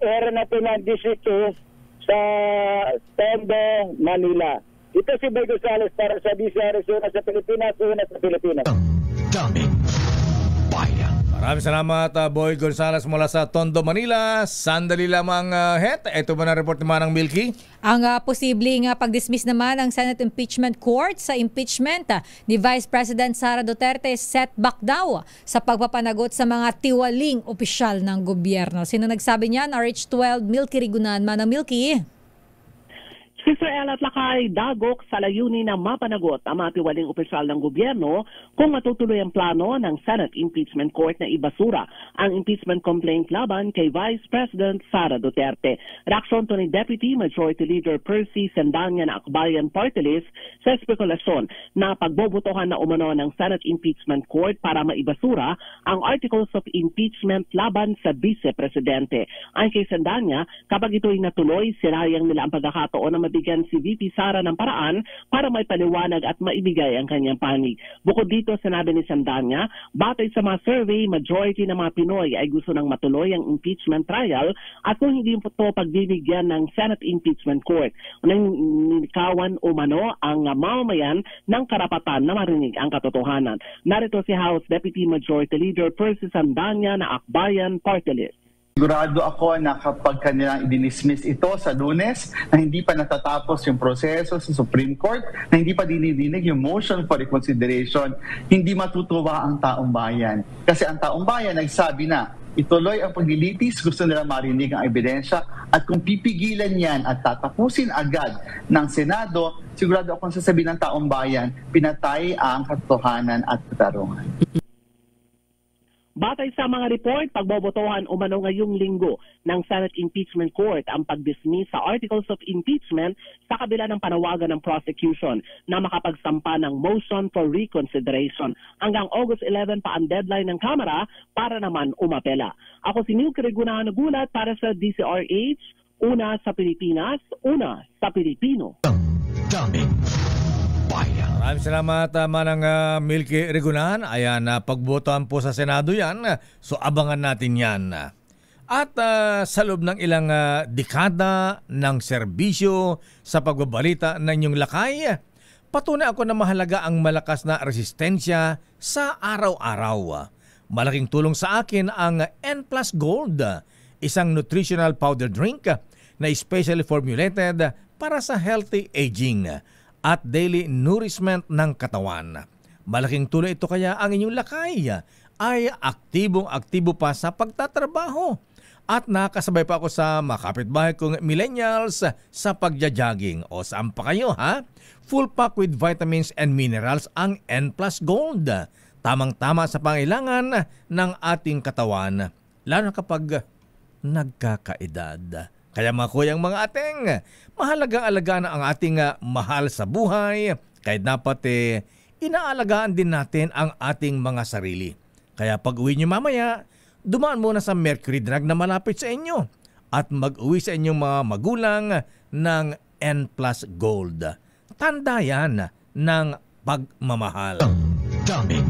area natin ng DC2 sa Tondo, Manila. Ito si Boy Gonzales para sa DCRS una sa Pilipinas, una sa Pilipinas. Daming bayan. Maraming salamat, Boy Gonzales mula sa Tondo, Manila. Sandali lamang, Het. Ito ba na report ni Manang Milky? Ang posibleng pag-dismiss naman ng Senate Impeachment Court sa impeachment ni Vice President Sara Duterte setback daw sa pagpapanagot sa mga tiwaling opisyal ng gobyerno. Sino nagsabi niyan? RH12, Milky Rigunan. Manang Milky. Sister El at lakay dagok sa layunin na mapanagot ang mga tiwaling opisyal ng gobyerno kung matutuloy ang plano ng Senate Impeachment Court na ibasura ang impeachment complaint laban kay Vice President Sara Duterte. Reaksyon to ni Deputy Majority Leader Percy Sandanya na Akbayan Party List sa espekulasyon na pagbobotohan na umano ng Senate Impeachment Court para maibasura ang Articles of Impeachment laban sa Vice Presidente. Ayon kay Sandanya, kapag ito'y natuloy, sinayang nila ang pagkakataon na mabigyan si VP Sara ng paraan para may paliwanag at maibigay ang kanyang panig. Bukod dito, sinabi ni Sandanya, batay sa mga survey, majority ng mga Pinoy ay gusto nang matuloy ang impeachment trial at kung hindi po ito pagbibigyan ng Senate Impeachment Court. Ninikawan umano ang mamamayan ng karapatan na marinig ang katotohanan. Narito si House Deputy Majority Leader Percy Sandanya na Akbayan Party List. Sigurado ako na kapag kanilang i-dismiss ito sa Lunes, na hindi pa natatapos yung proseso sa Supreme Court, na hindi pa dinidinig yung motion for reconsideration, hindi matutuwa ang taong bayan. Kasi ang taong bayan nagsabi na, ituloy ang paglilitis, gusto nila marinig ang ebidensya, at kung pipigilan yan at tatapusin agad ng Senado, sigurado akong sasabihin ng taong bayan, pinatay ang katotohanan at katarungan. Batay sa mga report, pagbobotohan umano ngayong linggo ng Senate Impeachment Court ang pag-dismiss sa Articles of Impeachment sa kabila ng panawagan ng prosecution na makapagsampa ng motion for reconsideration. Hanggang August 11 pa ang deadline ng Kamara para naman umapela. Ako si Nick Regunahan Nagulat para sa DCRH, una sa Pilipinas, una sa Pilipino. Maraming salamat, Manang Milky Regunahan. Ayan, pagbotohan po sa Senado yan. So abangan natin yan. At sa loob ng ilang dekada ng serbisyo sa pagbabalita ng inyong lakay, patunay ako na mahalaga ang malakas na resistensya sa araw-araw. Malaking tulong sa akin ang N+ Gold, isang nutritional powder drink na specially formulated para sa healthy aging at daily nourishment ng katawan. Malaking tulong ito kaya ang inyong lakay ay aktibong-aktibo pa sa pagtatrabaho at nakasabay pa ako sa mga kapitbahay kong millennials sa pagja-jogging. O saan pa kayo ha? Full pack with vitamins and minerals ang N+ Gold. Tamang-tama sa pangailangan ng ating katawan, lalo kapag nagkakaedad. Kaya mga kuyang mga ateng, mahalagang alagaan ang ating mahal sa buhay. Kaya dapat inaalagaan din natin ang ating mga sarili. Kaya pag uwi nyo mamaya, dumaan muna sa Mercury Drug na malapit sa inyo at mag-uwi sa inyong mga magulang ng N+ Gold. Tanda yan ng pagmamahal. Daming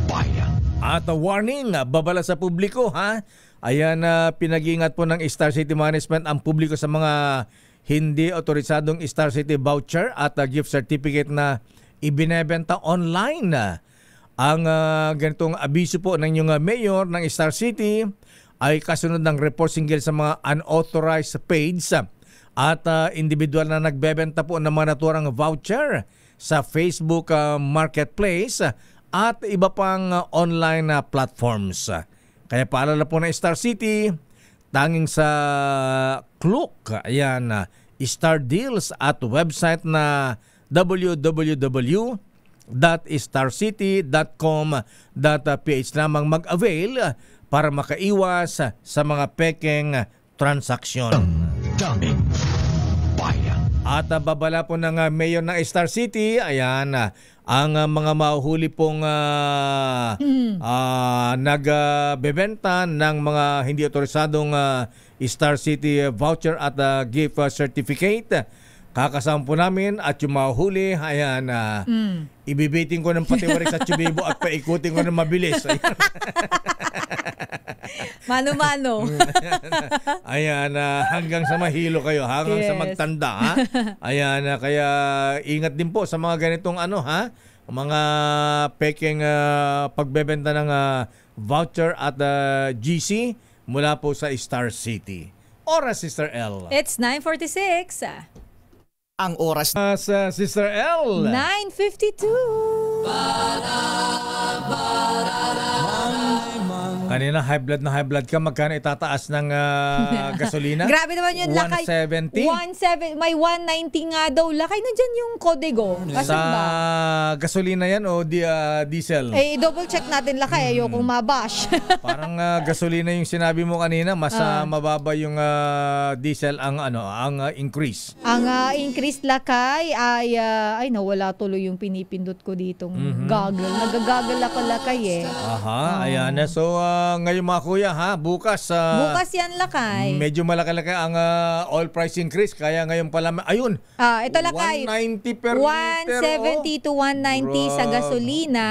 bayan. At warning, babala sa publiko ha. Ayan, pinag-iingat po ng Star City Management ang publiko sa mga hindi otorisadong Star City voucher at gift certificate na ibinebenta online. Ang ganitong abiso po ng inyong mayor ng Star City ay kasunod ng report single sa mga unauthorized page at individual na nagbebenta po ng mga naturang voucher sa Facebook Marketplace at iba pang online platforms. Kaya paalala po ng Star City, tanging sa Klook, ayan, Star Deals at website na www.starcity.com.ph lamang mag-avail para makaiwas sa mga pekeng transaksyon. Daming bayan. At babala po ng mayor ng Star City, ayan, ang mga mahuhuli pong nagbebenta ng mga hindi otorisadong Star City voucher at gift certificate. Kakasama po namin at yung mahuhuli, ayan, ibibiting ko ng patiwari sa Chibibo at paikutin ko ng mabilis. Mano-mano. Ayan, hanggang sa mahilo kayo, hanggang sa magtanda. Ha? Ayan, kaya ingat din po sa mga ganitong mga pekeng pagbebenta ng voucher at GC mula po sa Star City. Oras, Sister L. It's 9:46. Ang oras sa Sister L. 9:52. Kanina high blood ka, magkano itataas ng gasolina? Grabe naman yun, lakay. 170? May 190 nga daw. Lakay na dyan yung Codego. Sa gasolina yan o diesel? Double check natin lakay. Ayokong mabash. Parang gasolina yung sinabi mo kanina, mas mababa yung diesel ang increase. Ang increase lakay ay nawala tuloy yung pinipindot ko ditong goggle. Nagagagal ako lakay Aha, ayan. So ngayon mga kuya ha, bukas bukas yan lakay. Medyo malaki-laki ang oil price increase kaya ngayon pala ayun. Ito lakay. 190 per liter. 170 to 190 sa gasolina.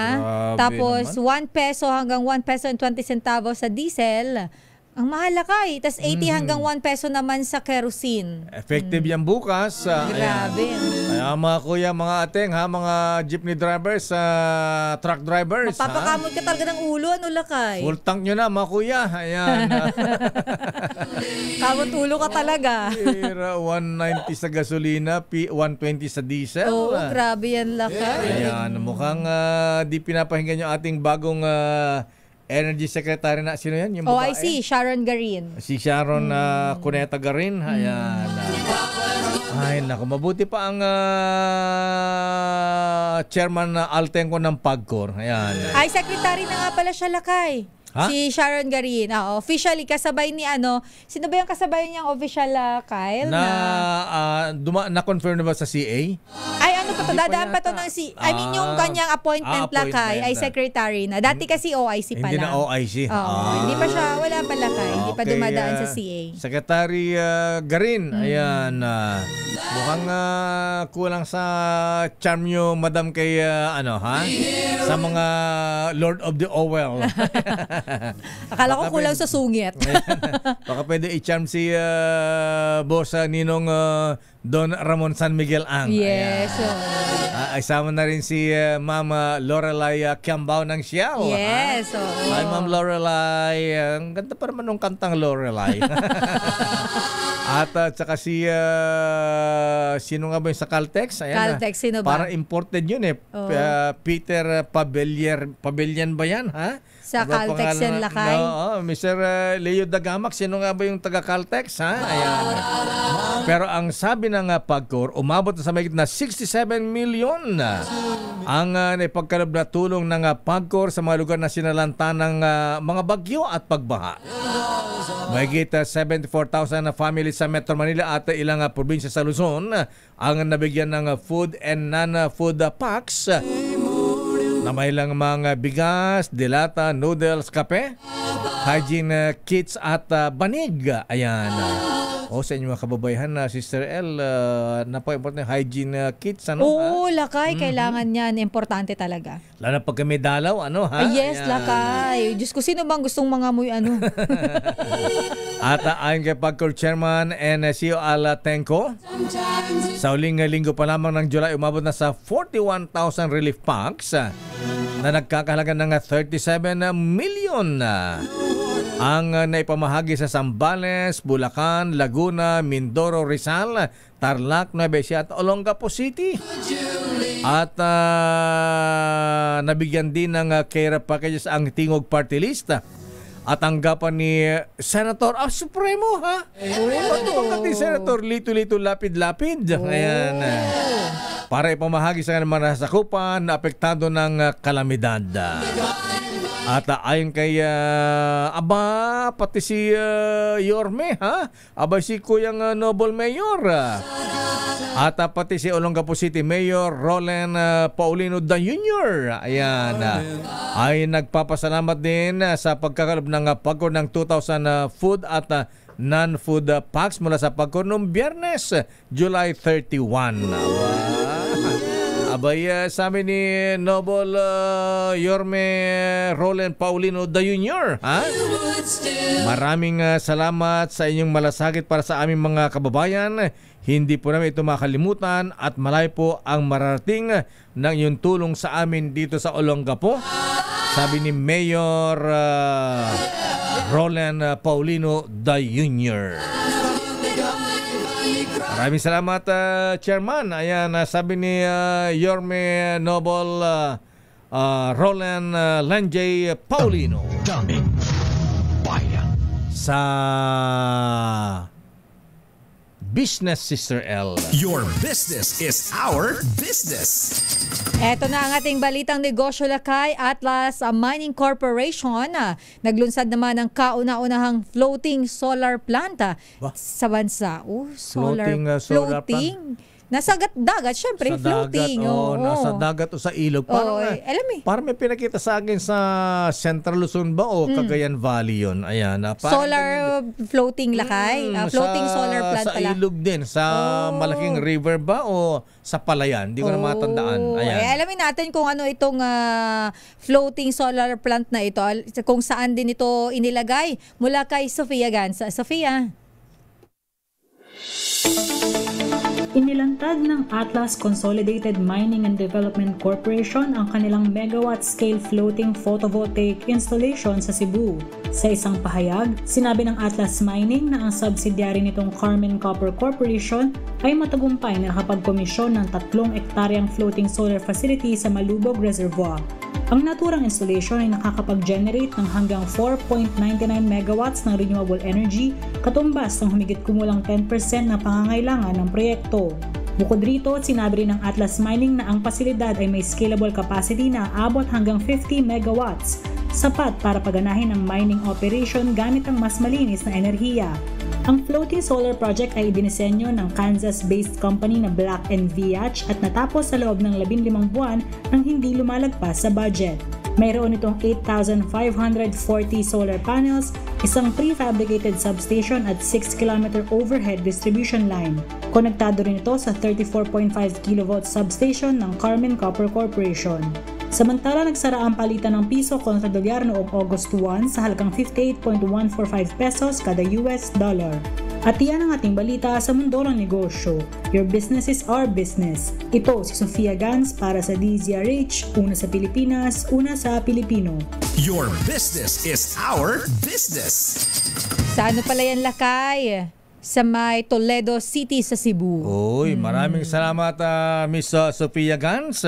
Tapos 1 peso hanggang 1 peso and 20 centavos sa diesel. Ang mahal lakay. Tapos 80 hanggang 1 peso naman sa kerosene. Effective yan bukas. Grabe. Kaya mga kuya, mga ateng ha, mga jeepney drivers, truck drivers. Mapapakamot ka talaga ng ulo, ano lakay? Full tank nyo na mga kuya. Ayan. Kamot ulo ka talaga. 190 sa gasolina, 120 sa diesel. Oo, grabe yan lakay. Ayan, mukhang di pinapahinggan yung ating bagong Energy Secretary na, sino yan? Yung OIC, Sharon Garin. Si Sharon Cuneta Garin. Ayan. Ay, naku, mabuti pa ang chairman Altenco ng PAGCOR. Ayan. Ay, secretary na nga pala siya lakay. Si Sharon Garin. Officially, kasabay ni sino ba yung kasabay niyang official, Kyle? Na-confirm na ba sa CA? Ay, dadaan pa to ng I mean, yung kanyang appointment lakay ay secretary na. Dati kasi OIC pa lang. Hindi na OIC. Hindi pa siya, wala pa lakay. Hindi pa dumadaan sa CA. Secretary Garin, ayan. Mukhang kulang sa charm nyo, madam, kay sa mga Lord of the Owel. Akala ko kulang sa sungit. Baka pwede i-charm si boss Ninong Don Ramon San Miguel Ang. Yes. Ay sama na rin si Mama Lorelai Kiambao ng Siao. Yes. Hi Ma'am Lorelai. Ang ganda pa naman ng kantang Lorelai. At saka si sino nga ba yung sa Caltex? Ayan, Caltex, sino ba? Para imported yun Peter Pavilion ba yan? Ha? Sa Caltex yan lakay? Mr. Leo Dagamak, sino nga ba yung taga Caltex? Ha? Ayan. Pero ang sabi ng PAGCOR, umabot na sa mahigit na 67 million ang naipagkaloob na tulong ng PAGCOR sa mga lugar na sinalanta ng mga bagyo at pagbaha. Mahigit 74,000 na families sa Metro Manila at ilang probinsya sa Luzon ang nabigyan ng food and non-food packs na may lang mga bigas, dilata, noodles, kape, hygiene kits at banig. Ayan. Sa inyo mga kababayan na Sister L, napaka-important yung hygiene kits. Oo, lakay. Kailangan yan. Importante talaga. Lalo pag kami dalaw, Yes, ayan. Lakay. Diyos ko, sino bang gustong mga muy At ayon kay PAGCOR Chairman and CEO Altenco, sa huling linggo pa lamang ng July, umabot na sa 41,000 relief packs na nagkakahalaga ng 37 million ang naipamahagi sa Zambales, Bulacan, Laguna, Mindoro, Rizal, Tarlac, Nueva Ecija at Olongapo City. At nabigyan din ng care packages ang Tingog Party List at anggapan ni Senator Supremo ni Senator Lito Lapid. Ayan. Para ipamahagi sa mga nasakupan na apektado ng kalamidad. At ayon kay pati si Yorme, si Kuyang Noble Mayor. At pati si Olongapo City Mayor Roland Paulino Jr. Ayan. Ay nagpapasalamat din sa pagkakaloob ng PAGCOR ng 2,000 food at non-food packs mula sa PAGCOR noong Biyernes, July 31. Sabi ni Noble Yorme Roland Paulino Jr. Maraming salamat sa inyong malasakit para sa aming mga kababayan. Hindi po namin ito makalimutan at malayo po ang mararating ng iyong tulong sa amin dito sa Olongapo. Sabi ni Mayor Roland Paulino Jr. Maraming salamat, Chairman. Ayan, sabi ni Yorme Noble Roland Lanjay Paulino. Daming bayan. Sa Business, Sister L. Your business is our business. Eto na ang ating balitang negosyo lakay. Atlas Mining Corporation naglunsad naman ng kauna-unahang floating solar plant sa bansa. Solar plant. Nasa dagat, syempre, floating. Nasa dagat o sa ilog. Parang, alam eh. Parang may pinakita sa akin sa Central Luzon ba o Cagayan Valley yun. Ayan. Solar floating lakay? Floating solar plant sa pala? Sa ilog din. Sa malaking river ba o sa Palayan? Hindi ko na matandaan. Ayan. Alamin natin kung ano itong floating solar plant na ito. Kung saan din ito inilagay. Mula kay Sofia Gansa. Sofia. Inilantad ng Atlas Consolidated Mining and Development Corporation ang kanilang megawatt-scale floating photovoltaic installation sa Cebu. Sa isang pahayag, sinabi ng Atlas Mining na ang subsidiary nitong Carmen Copper Corporation ay matagumpay na nakapagkomisyon ng 3 ektaryang floating solar facility sa Malubog Reservoir. Ang naturang installation ay nakakapag-generate ng hanggang 4.99 megawatts ng renewable energy, katumbas ng humigit kumulang 10% na pangangailangan ng proyekto. Bukod rito, sinabi rin ng Atlas Mining na ang pasilidad ay may scalable capacity na aabot hanggang 50 megawatts, sapat para paganahin ang mining operation gamit ang mas malinis na enerhiya. Ang floating solar project ay idinisenyo ng Kansas-based company na Black & Veatch at natapos sa loob ng 15 buwan nang hindi lumalagpas sa budget. Mayroon itong 8,540 solar panels, isang prefabricated substation at 6-kilometer overhead distribution line. Konektado rin ito sa 34.5 kV substation ng Carmen Copper Corporation. Samantala, nagsara ang palitan ng piso kontra dolyar noong August 1 sa halagang 58.145 pesos kada US dollar. At iyan ang ating balita sa mundo ng negosyo. Your business is our business. Ito si Sofia Gans para sa DZRH, una sa Pilipinas, una sa Pilipino. Your business is our business. Sa ano pala yan, lakay? Sa may Toledo City sa Cebu. Uy, maraming salamat Miss Sofia Gans.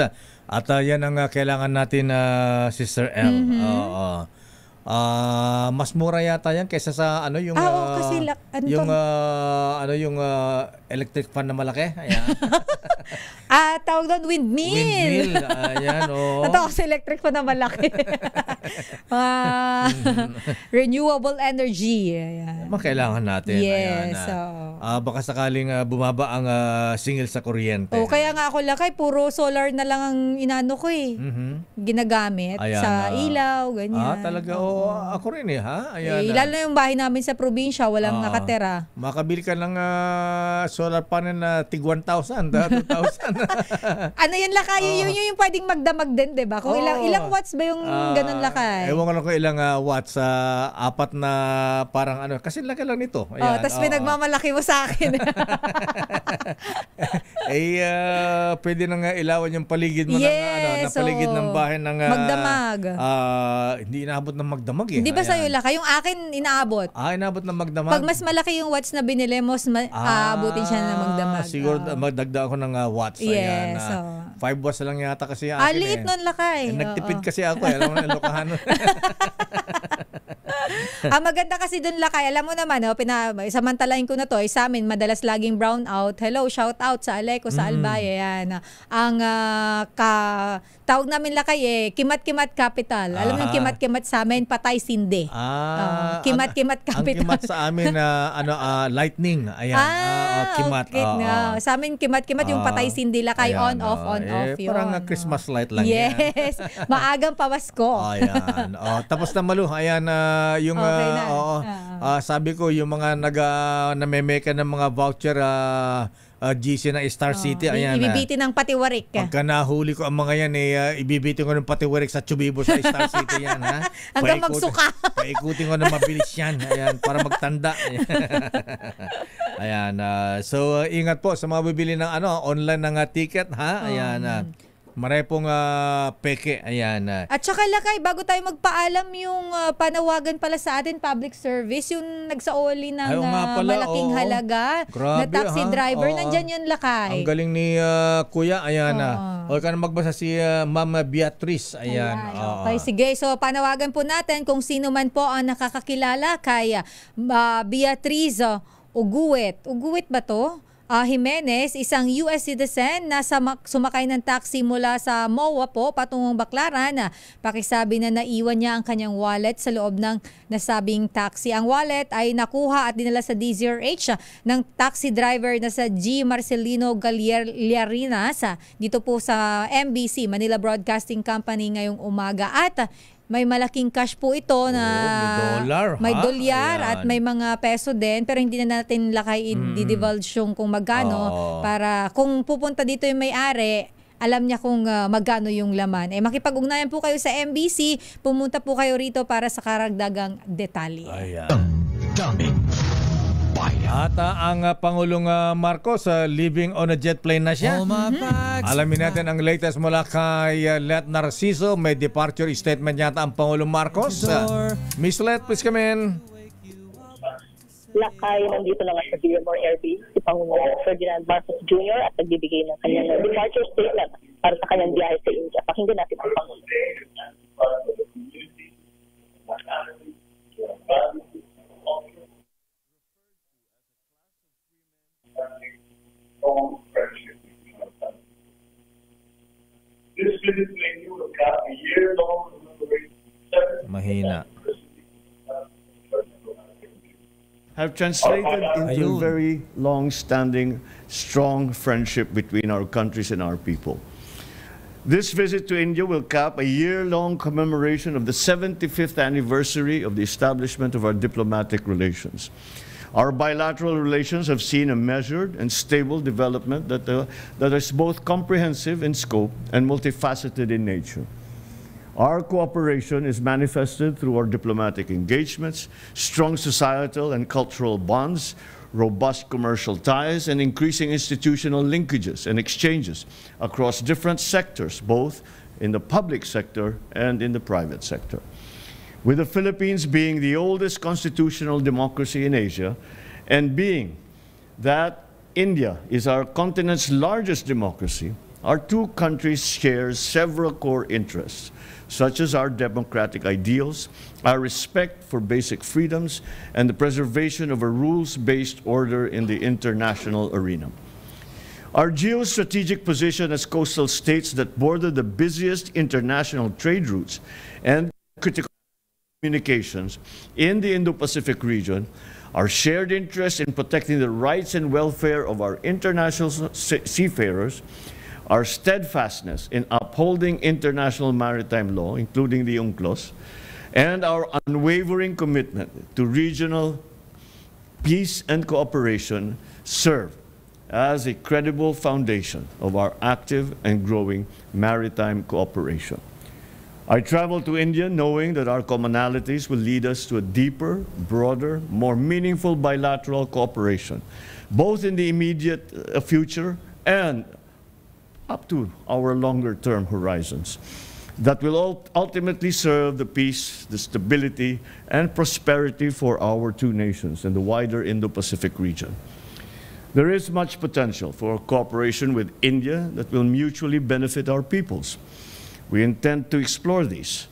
At yan ang kailangan natin, Sister L. Mas mura yata yan kaysa sa ano yung kasi yung electric fan na malaki. Ayan. Tawag doon windmill. Ayan, Ito kasi electric fan na malaki. Renewable energy. Ayan. Kailangan natin. Yes. Baka sakaling bumaba ang singil sa kuryente. Kaya nga ako lakay, puro solar na lang ang inano ko ginagamit. Ayan, sa ilaw, ganyan. Talaga. Ako rin ha. Ayan. Lalo na yung bahay namin sa probinsya, walang nakatira. Makabili ka ng solar panel na tig 1,000, 2,000. Ano yan lakay? Yun yung pwedeng magdamag din, diba? Kung ilang watts ba yung ganun lakay? Ewan ko lang kung ilang watts. 4 na parang ano. Kasi laki lang nito. Ayan. Tapos pinagmamalaki mo sa akin. Pwede na nga ilawan yung paligid mo ng paligid ng bahay ng magdamag. Hindi inaabot ng magdamag Hindi ba sa'yo lakay? Yung akin inaabot. Inaabot ng magdamag. Pag mas malaki yung watts na binili mo, aabutin siya ng magdamag. Siguro magdagdag ako ng watts. Yes. 5 watts lang yata kasi akin. Liit nun lakay. Nagtipid kasi ako. Alam mo na, lokahan. Maganda kasi dun lakay. Alam mo naman, samantalahin ko na to, sa amin, madalas laging brown out. Hello, shout out sa Aleco, sa Albay. Ayan. Ang tawag namin lakay Kimat-Kimat Capital. Alam mo yung Kimat-Kimat sa amin, patay sindi. Kimat-Kimat Capital. Ang Kimat sa amin, lightning. Ayan. Kimat. Sa amin, Kimat-Kimat yung patay sindi lakay. On, off, on, off. Parang Christmas light lang. Yes. Maagang pawasko. Ayan. Tapos na Malu, ayan yung sabi ko yung mga namemeka ng mga voucher GC ng Star City, ayan. Ibibitin ng patiwarik. Pagka nahuli ko ang mga yan ibibitin ko ng patiwarik sa Chubibo sa Star City yan, ha. Hanggang magsuka. Paikutin ko na mabilis yan, ayan, para magtanda. Ayan. So ingat po sa mga bibili ng online ng ticket, ha. Ayan. Maray pong peke. Ayan. At saka lakay, bago tayo magpaalam yung panawagan pala sa atin, public service, yung nagsaoli ng malaking halaga. Grabe, na taxi driver. Nandyan yun lakay. Ang galing ni Kuya. Ayan. Huwag ka na magbasa si Mama Beatrice. Ayan. Okay, sige. So, panawagan po natin kung sino man po ang nakakakilala kay Beatrice Uguet. Uguet ba to? Jimenez, isang US citizen na sumakay ng taxi mula sa MOA po patungong Baclaran. Pakisabi na naiwan niya ang kanyang wallet sa loob ng nasabing taxi. Ang wallet ay nakuha at dinala sa DZRH ng taxi driver na sa G. Marcelino Galiarinas dito po sa MBC, Manila Broadcasting Company ngayong umaga. At may malaking cash po ito na may dolyar at may mga peso din, pero hindi na natin lakay i-divulge yung kung magkano para kung pupunta dito yung may-ari, alam niya kung magkano yung laman. Makipag-ugnayan po kayo sa MBC, pumunta po kayo rito para sa karagdagang detalye. Daming At ang Pangulong Marcos living on a jet plane na siya. Alamin natin ang latest mula kay Let Narciso. May departure statement yata ang Pangulong Marcos. Miss Let, please come in. Lakay, nandito na nga sa Villamor Airbase si Pangulong Ferdinand Marcos Jr. at nagbibigay ng kanyang departure statement para sa kanyang biyahe sa India. Pakinggan natin ang Pangulong. This visit to India will cap a year-long Mahina. Have translated into a very long-standing, strong friendship between our countries and our people. This visit to India will cap a year-long commemoration of the 75th anniversary of the establishment of our diplomatic relations. Our bilateral relations have seen a measured and stable development that is both comprehensive in scope and multifaceted in nature. Our cooperation is manifested through our diplomatic engagements, strong societal and cultural bonds, robust commercial ties, and increasing institutional linkages and exchanges across different sectors, both in the public sector and in the private sector. With the Philippines being the oldest constitutional democracy in Asia, and being that India is our continent's largest democracy, our two countries share several core interests, such as our democratic ideals, our respect for basic freedoms, and the preservation of a rules-based order in the international arena. Our geostrategic position as coastal states that border the busiest international trade routes and critical communications in the Indo-Pacific region, our shared interest in protecting the rights and welfare of our international seafarers, our steadfastness in upholding international maritime law, including the UNCLOS, and our unwavering commitment to regional peace and cooperation serve as a credible foundation of our active and growing maritime cooperation. I traveled to India knowing that our commonalities will lead us to a deeper, broader, more meaningful bilateral cooperation, both in the immediate future and up to our longer-term horizons, that will ultimately serve the peace, the stability, and prosperity for our two nations and the wider Indo-Pacific region. There is much potential for cooperation with India that will mutually benefit our peoples. We intend to explore these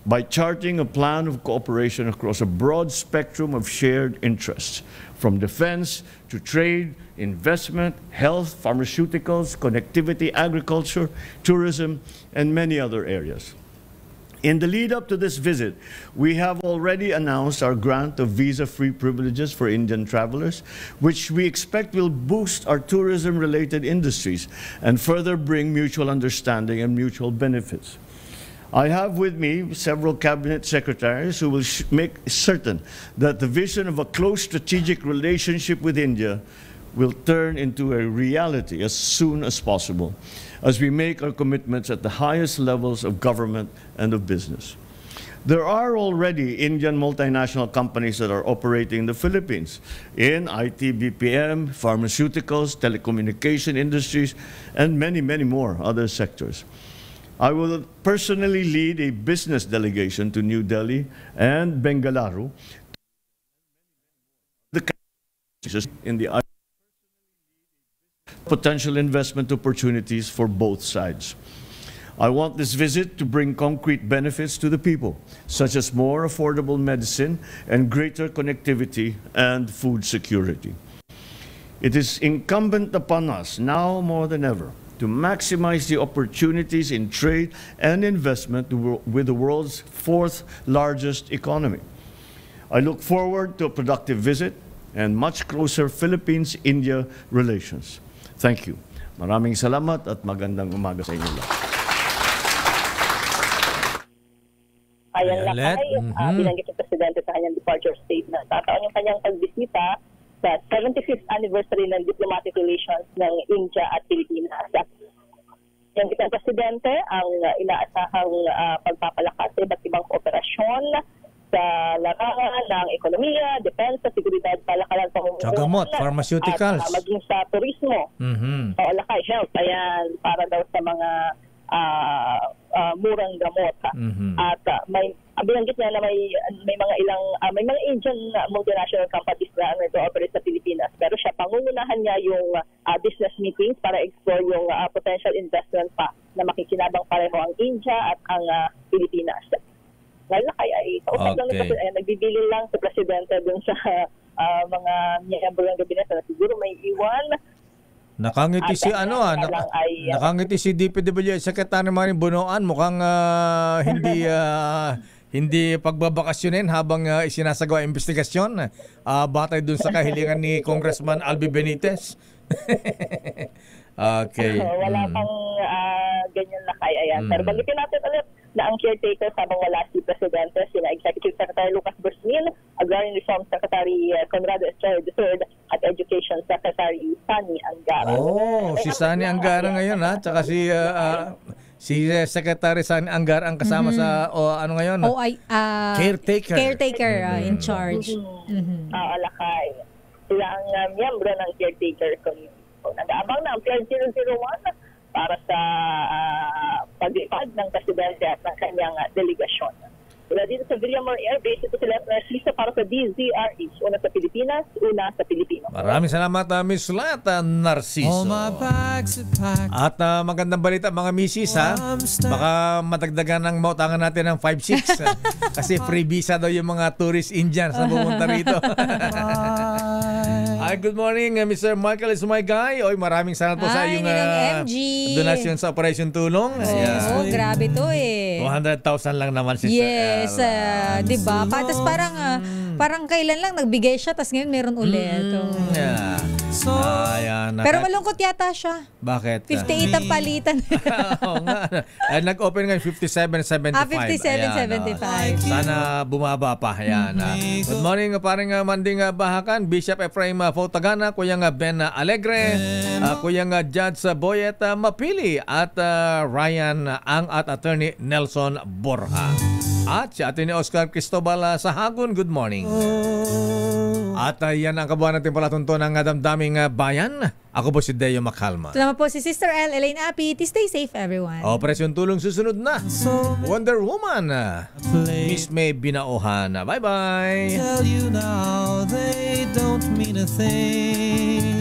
by charting a plan of cooperation across a broad spectrum of shared interests, from defense to trade, investment, health, pharmaceuticals, connectivity, agriculture, tourism, and many other areas. In the lead up to this visit, we have already announced our grant of visa-free privileges for Indian travelers, which we expect will boost our tourism-related industries and further bring mutual understanding and mutual benefits. I have with me several cabinet secretaries who will make certain that the vision of a close strategic relationship with India will turn into a reality as soon as possible, as we make our commitments at the highest levels of government and of business. There are already Indian multinational companies that are operating in the Philippines in IT, BPM, pharmaceuticals, telecommunication industries, and many, many more other sectors. I will personally lead a business delegation to New Delhi and Bengaluru in the potential investment opportunities for both sides. I want this visit to bring concrete benefits to the people, such as more affordable medicine and greater connectivity and food security. It is incumbent upon us, now more than ever, to maximize the opportunities in trade and investment with the world's fourth largest economy. I look forward to a productive visit and much closer Philippines-India relations. Thank you. Maraming salamat at magandang umaga sa inyo lahat. Ayan lakay, binanggit ng Presidente sa kanyang departure statement. Tataon yung kanyang pagbisita sa 75th anniversary ng diplomatic relations ng India at Pilipinas. Yung isang Presidente ang inaasahang pagpapalakas sa iba't ibang kooperasyon sa larangan ng ekonomiya, depensa, seguridad, palakalan, gamot, pharmaceuticals, at maging sa turismo. O lakay, health, ayan, para daw sa mga murang gamot. At may binanggit niya na may mga Indian multinational companies na nag-ooperate sa Pilipinas, pero siya pangungunahan niya yung business meetings para explore yung potential investment pa na makikinabang pareho ang India at ang Pilipinas. Ngayon kaya ay kausap lang nagbibili lang sa Presidente dun sa mga miyembro ng gabinete na siguro may iwan. Nakangiti si nakangiti si DPWH Secretary Manny Bonoan, mukhang hindi pagbabakasyonin habang isinasagawa ang investigasyon batay dun sa kahilingan ni Congressman Albi Benitez. Okay. Wala pang ganyan lakay. Ayan. Pero banggitin natin ulit na ang caretaker habang wala si Presidente, sina Executive Secretary Lucas Bersamin, Agrarian Reform Secretary Conrado Estrella III, at Education Secretary Sani Angara. Si Sani Angara ngayon tsaka si Secretary Sani Angara ang kasama sa ano ngayon? Caretaker. Caretaker in charge. Lakay. Sila ang miyembro ng caretaker committee. Nag-aabang na ang Plan 001 para sa paglipad ng Presidente at ng kanyang delegasyon. Mula dito sa Villamor Air Base, ito sila lista para sa DZRH. Una sa Pilipinas, una sa Pilipino. Maraming salamat, Miss Lata Narciso. At magandang balita mga misis, baka matagdagan ng mautangan natin ng 5-6 kasi free visa daw yung mga tourist Indians na pumunta rito. Good morning, Mr. Michael is my guy. Maraming salamat po sa iyong donasyon sa Operation Tulong. Grabe to 200,000 lang naman si Yes, diba? Tapos parang kailan lang nagbigay siya, tapos ngayon meron ulit. Pero malungkot yata siya. Bakit? 58 ang palitan. Oo nga. Nag-open ngayon 57.75. 57.75. Sana bumaba pa. Good morning, paring Manding Bahakan, Bishop Ephraim Fotagana, Kuyang Ben Alegre, Kuyang Judge Boyet Mapili, at Ryan Ang at Attorney Nelson Borja. At si Atty. Oscar Cristobal Sahagun, good morning. At yan ang kabuuan natin palatunto ng damdaming bayan. Ako po si Deo Macalma. Salamat po si Sister L. Elaine Apit. Stay safe, everyone. Operasyon Tulong susunod na. Wonder Woman. Miss May Binaohan. Bye-bye. Tell you now they don't mean a thing.